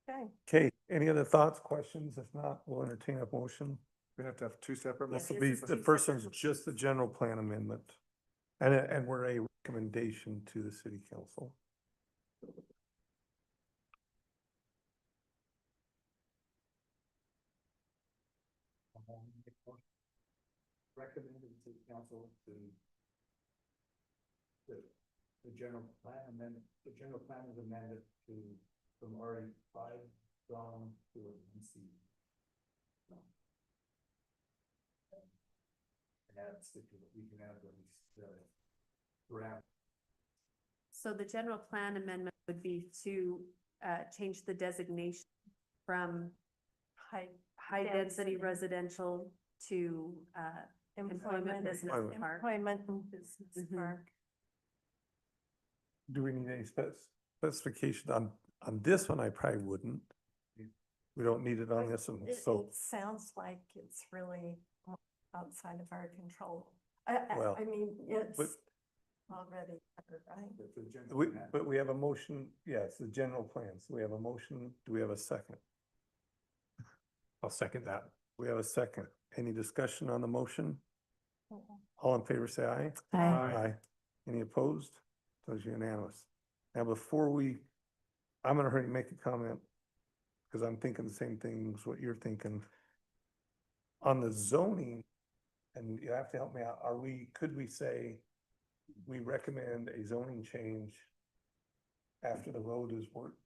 Okay. Okay, any other thoughts, questions? If not, we'll entertain a motion. We have to have two separate. This Yes, will be, it's the two first separate one's just the general plan amendment. And we're a recommendation to the city council. Recommended to the council to the general plan amendment, the general plan is amended to from RE5 down to an NC. And add stipulate, we can add these parameters. So the general plan amendment would be to change the designation from high density residential to employment business park. Employment and business Mhm. park. Do we need any specification on this one? I probably wouldn't. We don't need it on this one, so. It sounds like it's really outside of our control. Well, I mean, it's but- already, right? It's a general plan. But we have a motion, yes, the general plan. So we have a motion. Do we have a second? I'll second that. We have a second. Any discussion on the motion? All in favor, say aye. Aye. Any opposed? So it's unanimous. Now, I'm gonna hurry and make a comment, because I'm thinking the same things what you're thinking. On the zoning, and you have to help me out, could we say, we recommend a zoning change after the road is worked?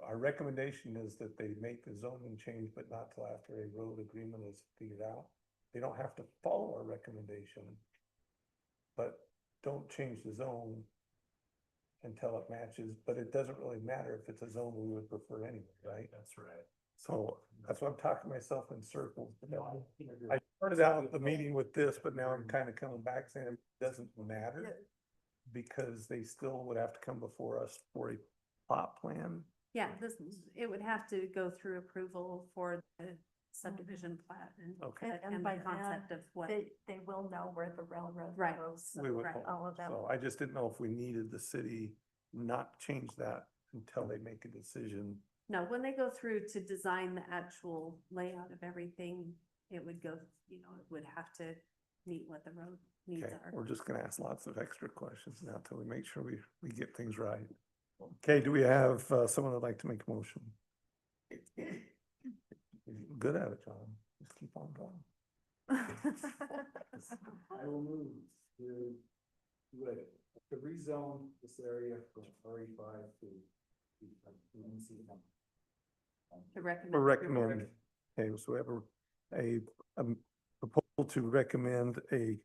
Our recommendation is that they make the zoning change, but not till after a road agreement is figured out. They don't have to follow our recommendation, but don't change the zone until it matches, but it doesn't really matter if it's a zone we would prefer anyway, right? That's right. So that's why I'm talking myself in circles. I started out the meeting with this, but now I'm kind of coming back saying it doesn't matter, because they still would have to come before us for a plot plan. Yeah, it would have to go through approval for the subdivision plat Okay. and by the concept of what. They will know where the railroad Right. goes. We would Right. hope. All of that. So I just didn't know if we needed the city not change that until they make a decision. No, when they go through to design the actual layout of everything, it would go, it would have to meet what the road needs Okay, are. we're just gonna ask lots of extra questions now till we make sure we get things right. Okay, do we have someone that'd like to make a motion? Good at it, John. Just keep on going. I will move to rezone this area from RE5 to NC1. To recommend. We're recommending, okay, so we have a proposal to recommend a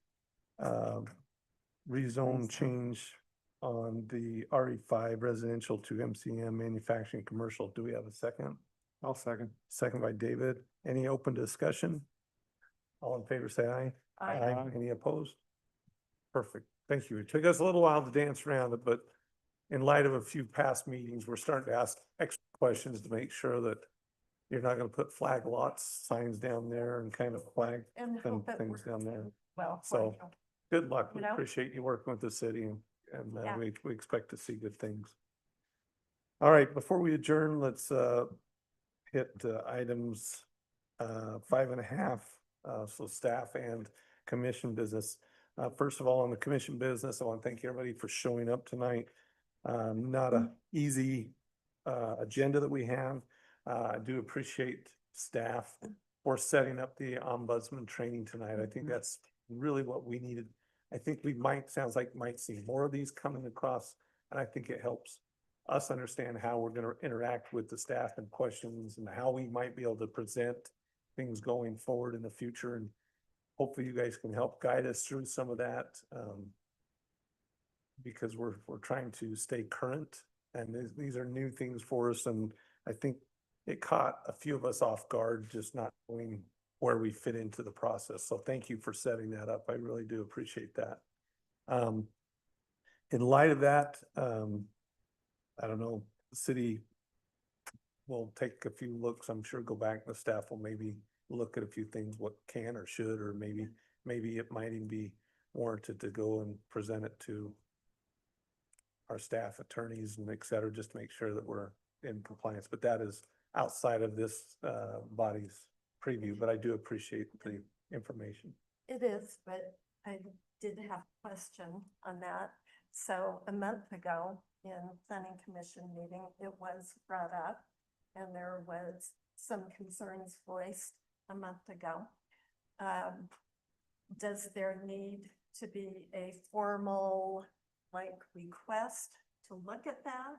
rezone change on the RE5 residential to MCM manufacturing commercial. Do we have a second? I'll second. Second by David. Any open discussion? All in favor, say aye. Aye. Any opposed? Perfect. Thank you. It took us a little while to dance around it, but in light of a few past meetings, we're starting to ask extra questions to make sure that you're not gonna put flag lots signs down there and kind of flag And hope it things works down there. well. for So, you. good luck. We You know? appreciate you working with the city and Yeah. we expect to see good things. All right, before we adjourn, let's hit items 5.5, so staff and commission business. First of all, on the commission business, I want to thank everybody for showing up tonight. Not a easy agenda that we have. I do appreciate staff for setting up the ombudsman training tonight. I think that's really what we needed. I think sounds like might see more of these coming across, and I think it helps us understand how we're gonna interact with the staff and questions and how we might be able to present things going forward in the future. And hopefully you guys can help guide us through some of that. Because we're trying to stay current, and these are new things for us, and I think it caught a few of us off guard, just not knowing where we fit into the process. So thank you for setting that up. I really do appreciate that. In light of that, I don't know, the city will take a few looks, I'm sure, go back, the staff will maybe look at a few things, what can or should, or maybe it might even be warranted to go and present it to our staff attorneys and et cetera, just to make sure that we're in compliance, but that is outside of this body's preview, but I do appreciate the information. It is, but I did have a question on that. So a month ago in planning commission meeting, it was brought up and there was some concerns voiced a month ago. Does there need to be a formal request to look at that?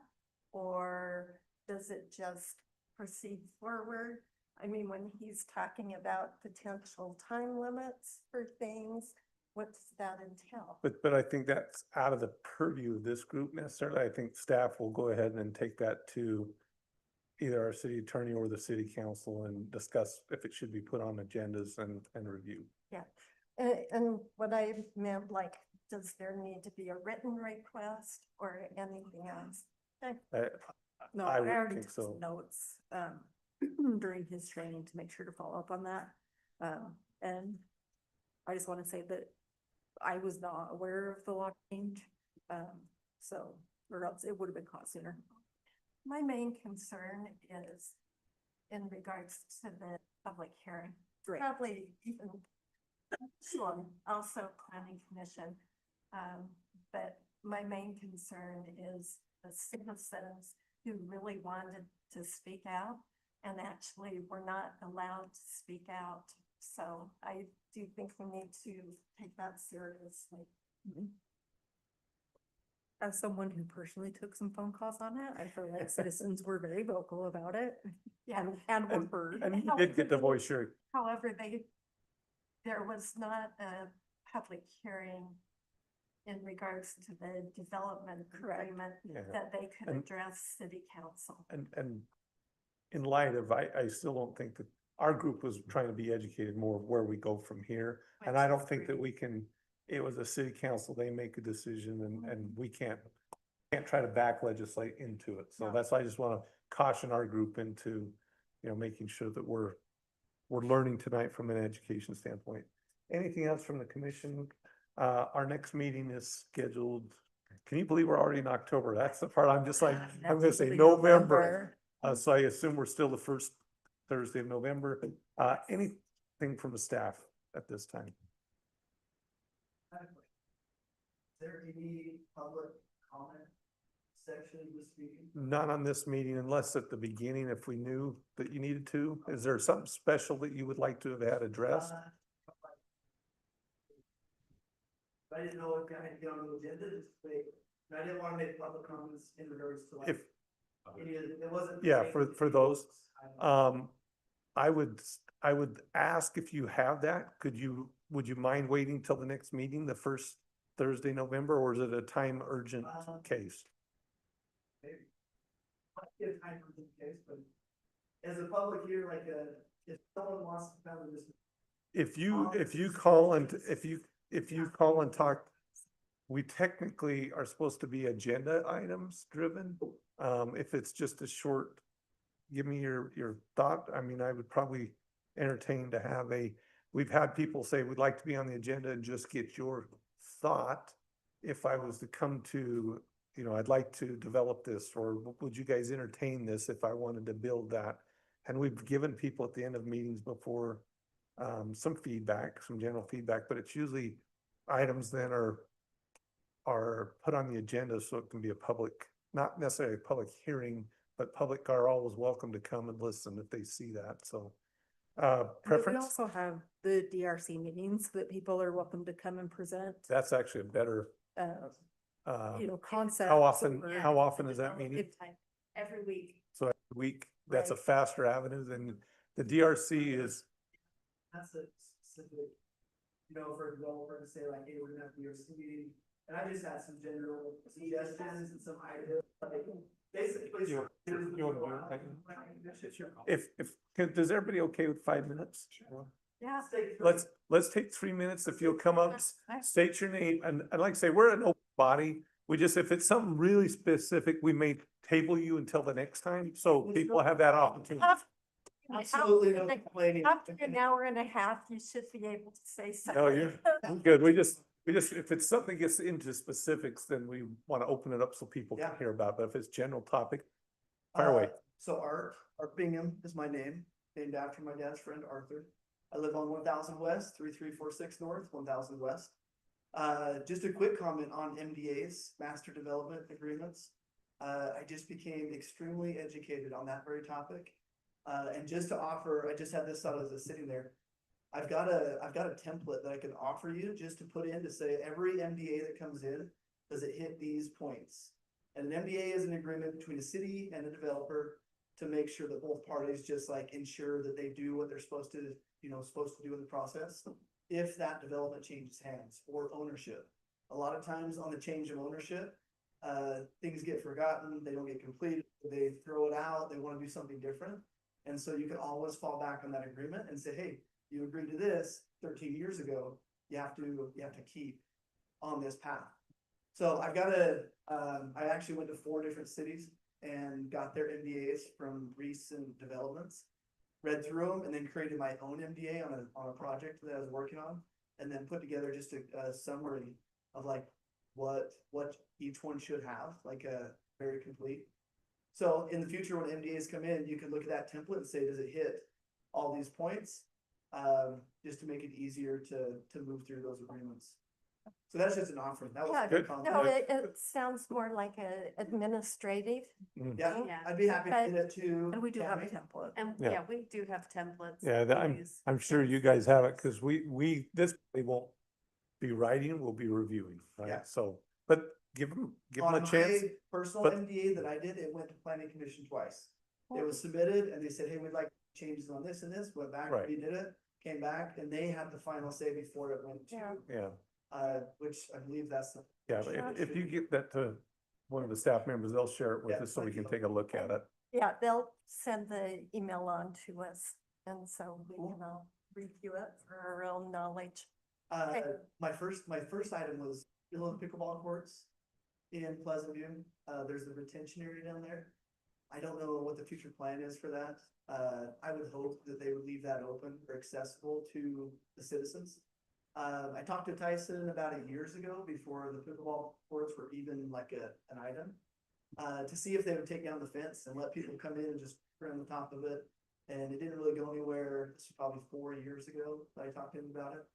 Or does it just proceed forward? I mean, when he's talking about potential time limits for things, what does that entail? But I think that's out of the purview of this group necessarily. I think staff will go ahead and take that to either our city attorney or the city council and discuss if it should be put on agendas and review. Yeah, and what I meant, does there need to be a written request or anything else? Okay. No, I I would already think took so. some notes, during his training to make sure to follow up on that. And I just want to say that I was not aware of the law change. So, or else it would have been caught sooner. My main concern is in regards to the public hearing. Great. Probably even, sure, also planning commission. But my main concern is the citizens who really wanted to speak out and actually were not allowed to speak out. So I do think we need to take that seriously. As someone who personally took some phone calls on it, I feel like citizens were very vocal about it. Yeah. And were And heard. and you did get to voice your, However, there was not a public hearing in regards to the development agreement yeah. that they could And- address city council. And in light of, I still don't think that our group was trying to be educated more of where we go from here. And I don't think that we can, it was a city council, they make a decision and we can't try to back legislate into it. So No. that's why I just want to caution our group into, making sure that we're learning tonight from an education standpoint. Anything else from the commission? Our next meeting is scheduled, can you believe we're already in October? That's the part I'm just like, I'm gonna say November. So I assume we're still the first Thursday of November. Anything from the staff at this time? Is there any public comment section of this meeting? Not on this meeting unless at the beginning, if we knew that you needed to. Is there something special that you would like to have had addressed? I didn't know if I had to get on the agenda this week, and I didn't want to make public comments in regards to like. If, It wasn't. yeah, for those, I would ask if you have that, would you mind waiting till the next meeting, the first Thursday, November, or is it a time urgent case? Maybe. Might be a time for this case, but as a public here, like, if someone wants to come to this. If you call and talk, we technically are supposed to be agenda items driven. If it's just a short, give me your thought, I mean, I would probably entertain to have we've had people say, we'd like to be on the agenda and just get your thought. If I was to come to, I'd like to develop this, or would you guys entertain this if I wanted to build that? And we've given people at the end of meetings before, some feedback, some general feedback, but it's usually items then are put on the agenda so it can be a public, not necessarily a public hearing, but public are always welcome to come and listen if they see that, so. But we Preference, also have the DRC meetings that people are welcome to come and present, that's actually a better, concepts. how often, or- how often is that meeting? Every week. So every week, that's a Right. faster avenue than the DRC is, That's a specific, for a developer to say like, hey, we're gonna have your meeting, and I just had some general suggestions and some ideas, like, basically. You wanna does everybody okay with 5 minutes? Yeah. Let's take 3 minutes. If you'll come up, state your name, and like I say, we're an open body. We just, if it's something really specific, we may table you until the next time, so people have that opportunity. Absolutely no complaining. After an hour and a half, you should be able to say something. No, you're good. We just, if it's something gets into specifics, then we want to open it up so people can Yeah. hear about it. But if it's general topic, fire away. So Art Bingham is my name, named after my dad's friend Arthur. I live on 1000 West, 3346 North, 1000 West. Just a quick comment on MDAs, Master Development Agreements. I just became extremely educated on that very topic. And just to offer, I just had this thought as I was sitting there. I've got a template that I can offer you just to put in to say every MDA that comes in, does it hit these points? And an MDA is an agreement between a city and a developer to make sure that both parties just like ensure that they do what they're supposed to do in the process. If that development changes hands or ownership. A lot of times on the change of ownership, things get forgotten, they don't get completed, they throw it out, they want to do something different. And so you can always fall back on that agreement and say, hey, you agreed to this 13 years ago, you have to keep on this path. So I've got I actually went to 4 different cities and got their MDAs from recent developments, read through them, and then created my own MDA on a project that I was working on, and then put together just a summary of like what each one should have, like a very complete. So in the future, when MDAs come in, you can look at that template and say, does it hit all these points, just to make it easier to move through those agreements. So that's just an offering. That was Yeah, good Good. No, concept. it sounds more like a administrative. Yeah, Yeah. I'd be happy to But- get it to. And we do have a Tammy. template. And Yeah. yeah, we do have templates. Yeah, that we I'm, use. I'm sure Yeah. you guys have it, because we won't be writing, we'll be reviewing, Yeah. right? So, but give them On a chance. my personal but- MDA that I did, it went to planning commission twice. It was submitted and they said, hey, we'd like changes on this and this, went back, Right. redid it, came back, and they had the final say before it went Yeah. to, Yeah, which I believe that's the. yeah, but if you get that to one of the staff members, they'll share it with Yeah, us so we thank can you. take a look at it. Yeah, they'll send the email on to us, and so we can all review it for our own knowledge. Okay. My first item was below the pickleball courts in Pleasant View. There's a retention area down there. I don't know what the future plan is for that. I would hope that they would leave that open or accessible to the citizens. I talked to Tyson about 8 years ago, before the pickleball courts were even like an item, to see if they would take down the fence and let people come in and just put on the top of it. And it didn't really go anywhere. This was probably 4 years ago that I talked to him about it.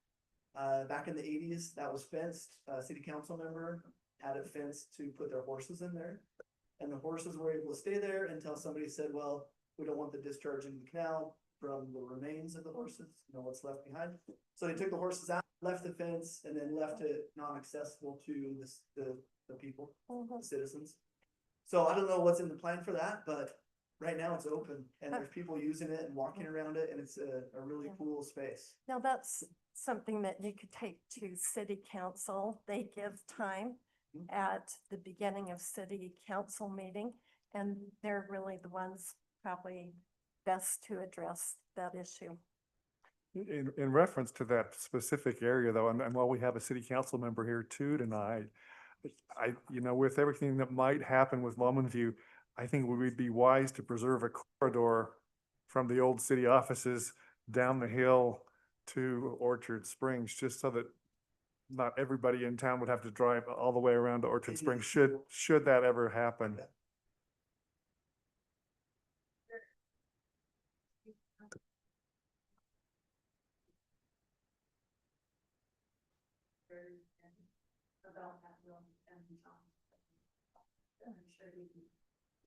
Back in the 80s, that was fenced. A city council member had it fenced to put their horses in there. And the horses were able to stay there until somebody said, well, we don't want the discharge in the canal from the remains of the horses, what's left behind. So they took the horses out, left the fence, and then left it non-accessible to the people, the citizens. So I don't know what's in the plan for that, but right now it's open and there's people using it and walking around it, and it's a really cool space. Now, that's something that you could take to city council. They give time Mhm. at the beginning of city council meeting, and they're really the ones probably best to address that issue. In reference to that specific area though, and while we have a city council member here too tonight, with everything that might happen with Lomond View, I think we would be wise to preserve a corridor from the old city offices down the hill to Orchard Springs, just so that not everybody in town would have to drive all the way around to Orchard Springs, should that ever happen.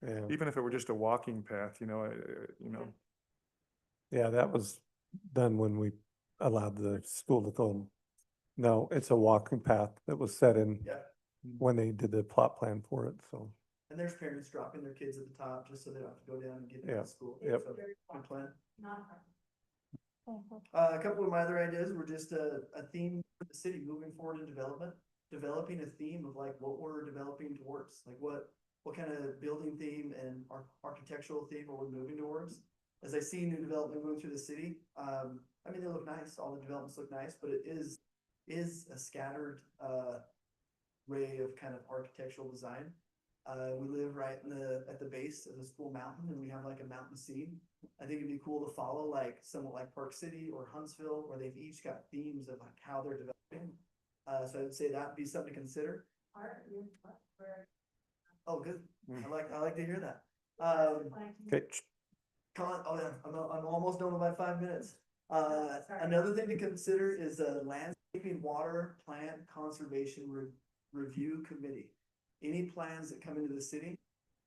Yeah, Even if it were just a walking path, yeah, that was done when we allowed the school to go. No, it's a walking path that was set in Yeah. when they did the plot plan for it, so. And there's parents dropping their kids at the top just so they don't have to go down and get Yeah. to school. Yep. So, good plan. Mhm. A couple of my other ideas were just a theme for the city moving forward in development, developing a theme of like what we're developing towards, like what kind of building theme and architectural theme are we moving towards? As I see new development moving through the city, they look nice, all the developments look nice, but it is a scattered, array of kind of architectural design. We live right at the base of the school mountain, and we have like a mountain scene. I think it'd be cool to follow like somewhat like Park City or Huntsville, where they've each got themes of like how they're developing. So I would say that'd be something to consider. Oh, good. I like to hear that. Okay, Oh yeah, I'm almost done with my 5 minutes. Another thing to consider is a landscaping water plant conservation review committee. Any plans that come into the city,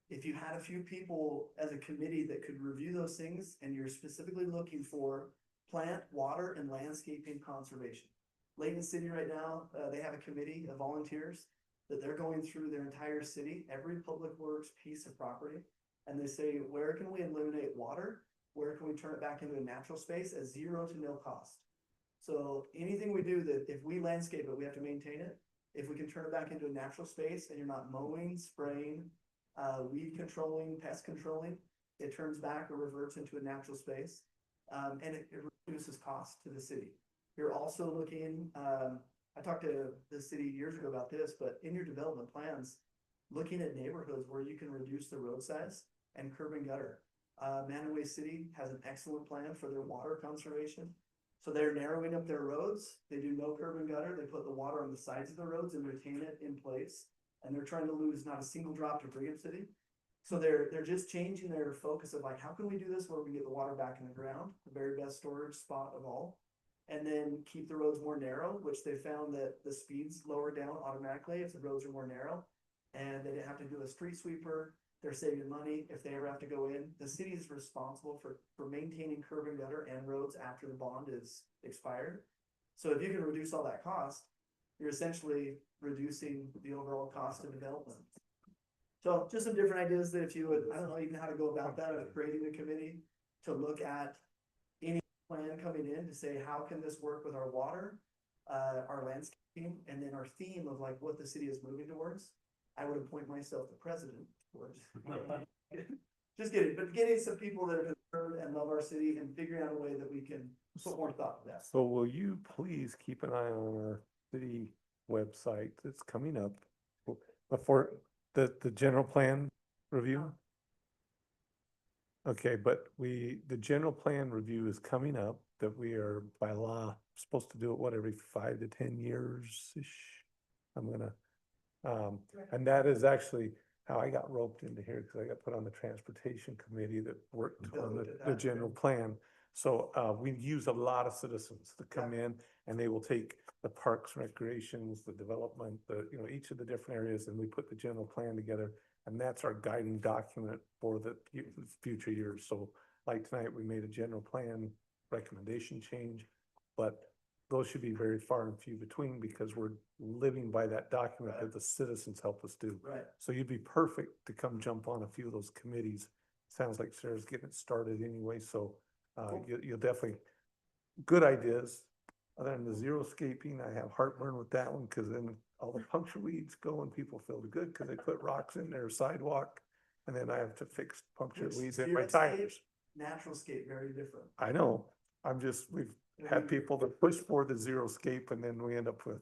if you had a few people as a committee that could review those things, and you're specifically looking for plant, water, and landscaping conservation. Layton City right now, they have a committee of volunteers that they're going through their entire city, every public works piece of property. And they say, where can we eliminate water? Where can we turn it back into a natural space at zero to no cost? So anything we do that if we landscape it, we have to maintain it. If we can turn it back into a natural space and you're not mowing, spraying, weed controlling, pest controlling, it turns back or reverts into a natural space. And it reduces cost to the city. You're also looking, I talked to the city years ago about this, but in your development plans, looking at neighborhoods where you can reduce the road size and curb and gutter. Manaway City has an excellent plan for their water conservation. So they're narrowing up their roads. They do no curb and gutter. They put the water on the sides of the roads and retain it in place. And they're trying to lose not a single drop to Brigham City. So they're just changing their focus of like, how can we do this where we get the water back in the ground, the very best storage spot of all? And then keep the roads more narrow, which they found that the speeds lower down automatically if the roads are more narrow. And they didn't have to do a street sweeper, they're saving money if they ever have to go in. The city is responsible for maintaining curb and gutter and roads after the bond is expired. So if you can reduce all that cost, you're essentially reducing the overall cost of development. So just some different ideas that if you would, I don't know even how to go about that, of creating a committee to look at any plan coming in to say, how can this work with our water, our landscaping, and then our theme of like what the city is moving towards. I would appoint myself the president, which, just kidding, but getting some people that are concerned and love our city and figuring out a way that we can put more thought to that. So will you please keep an eye on our city website that's coming up before the general plan review? Okay, but the general plan review is coming up that we are by law supposed to do it, what, every 5 to 10 years-ish? I'm gonna, and that is actually how I got roped into here, because I got put on the transportation committee that worked on the general plan. So, we use a lot of citizens to come in, and they will take the parks, recreations, the development, each of the different areas, and we put the general plan together. And that's our guiding document for the future years. So like tonight, we made a general plan recommendation change, but those should be very far and few between because we're living by that document that the citizens help us do. Right. So you'd be perfect to come jump on a few of those committees. Sounds like Sarah's getting it started anyway, so you'll definitely, good ideas. Other than the xeriscaping, I have heartburn with that one because then all the puncture weeds go and people feel good because they put rocks in their sidewalk. And then I have to fix puncture weeds in my tires. Natural scape, very different. I know, we've had people that push for the xeriscape and then we end up with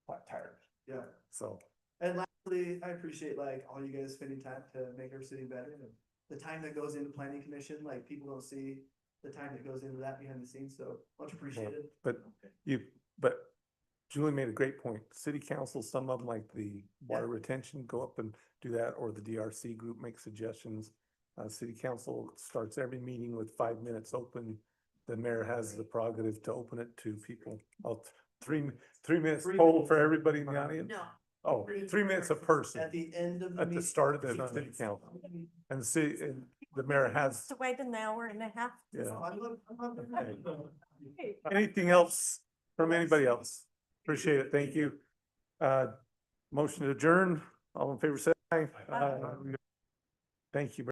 flat tires. Yeah. So, And lastly, I appreciate like all you guys spending time to make our city better and the time that goes into planning commission, like people don't see the time that goes into that behind the scenes, so much appreciated. but Julie made a great point. City council, some of them like the water retention, go up and do that, or the DRC group makes suggestions. City council starts every meeting with 5 minutes open. The mayor has the prerogative to open it to people. Oh, 3 minutes total for everybody in the audience? No. Oh, 3 minutes a person At the end of the at the meeting. start of the city council. And the mayor has, To wait an hour and a half. yeah. Okay. Anything else from anybody else? Appreciate it. Thank you. Motion to adjourn. All in favor, say aye. Thank you.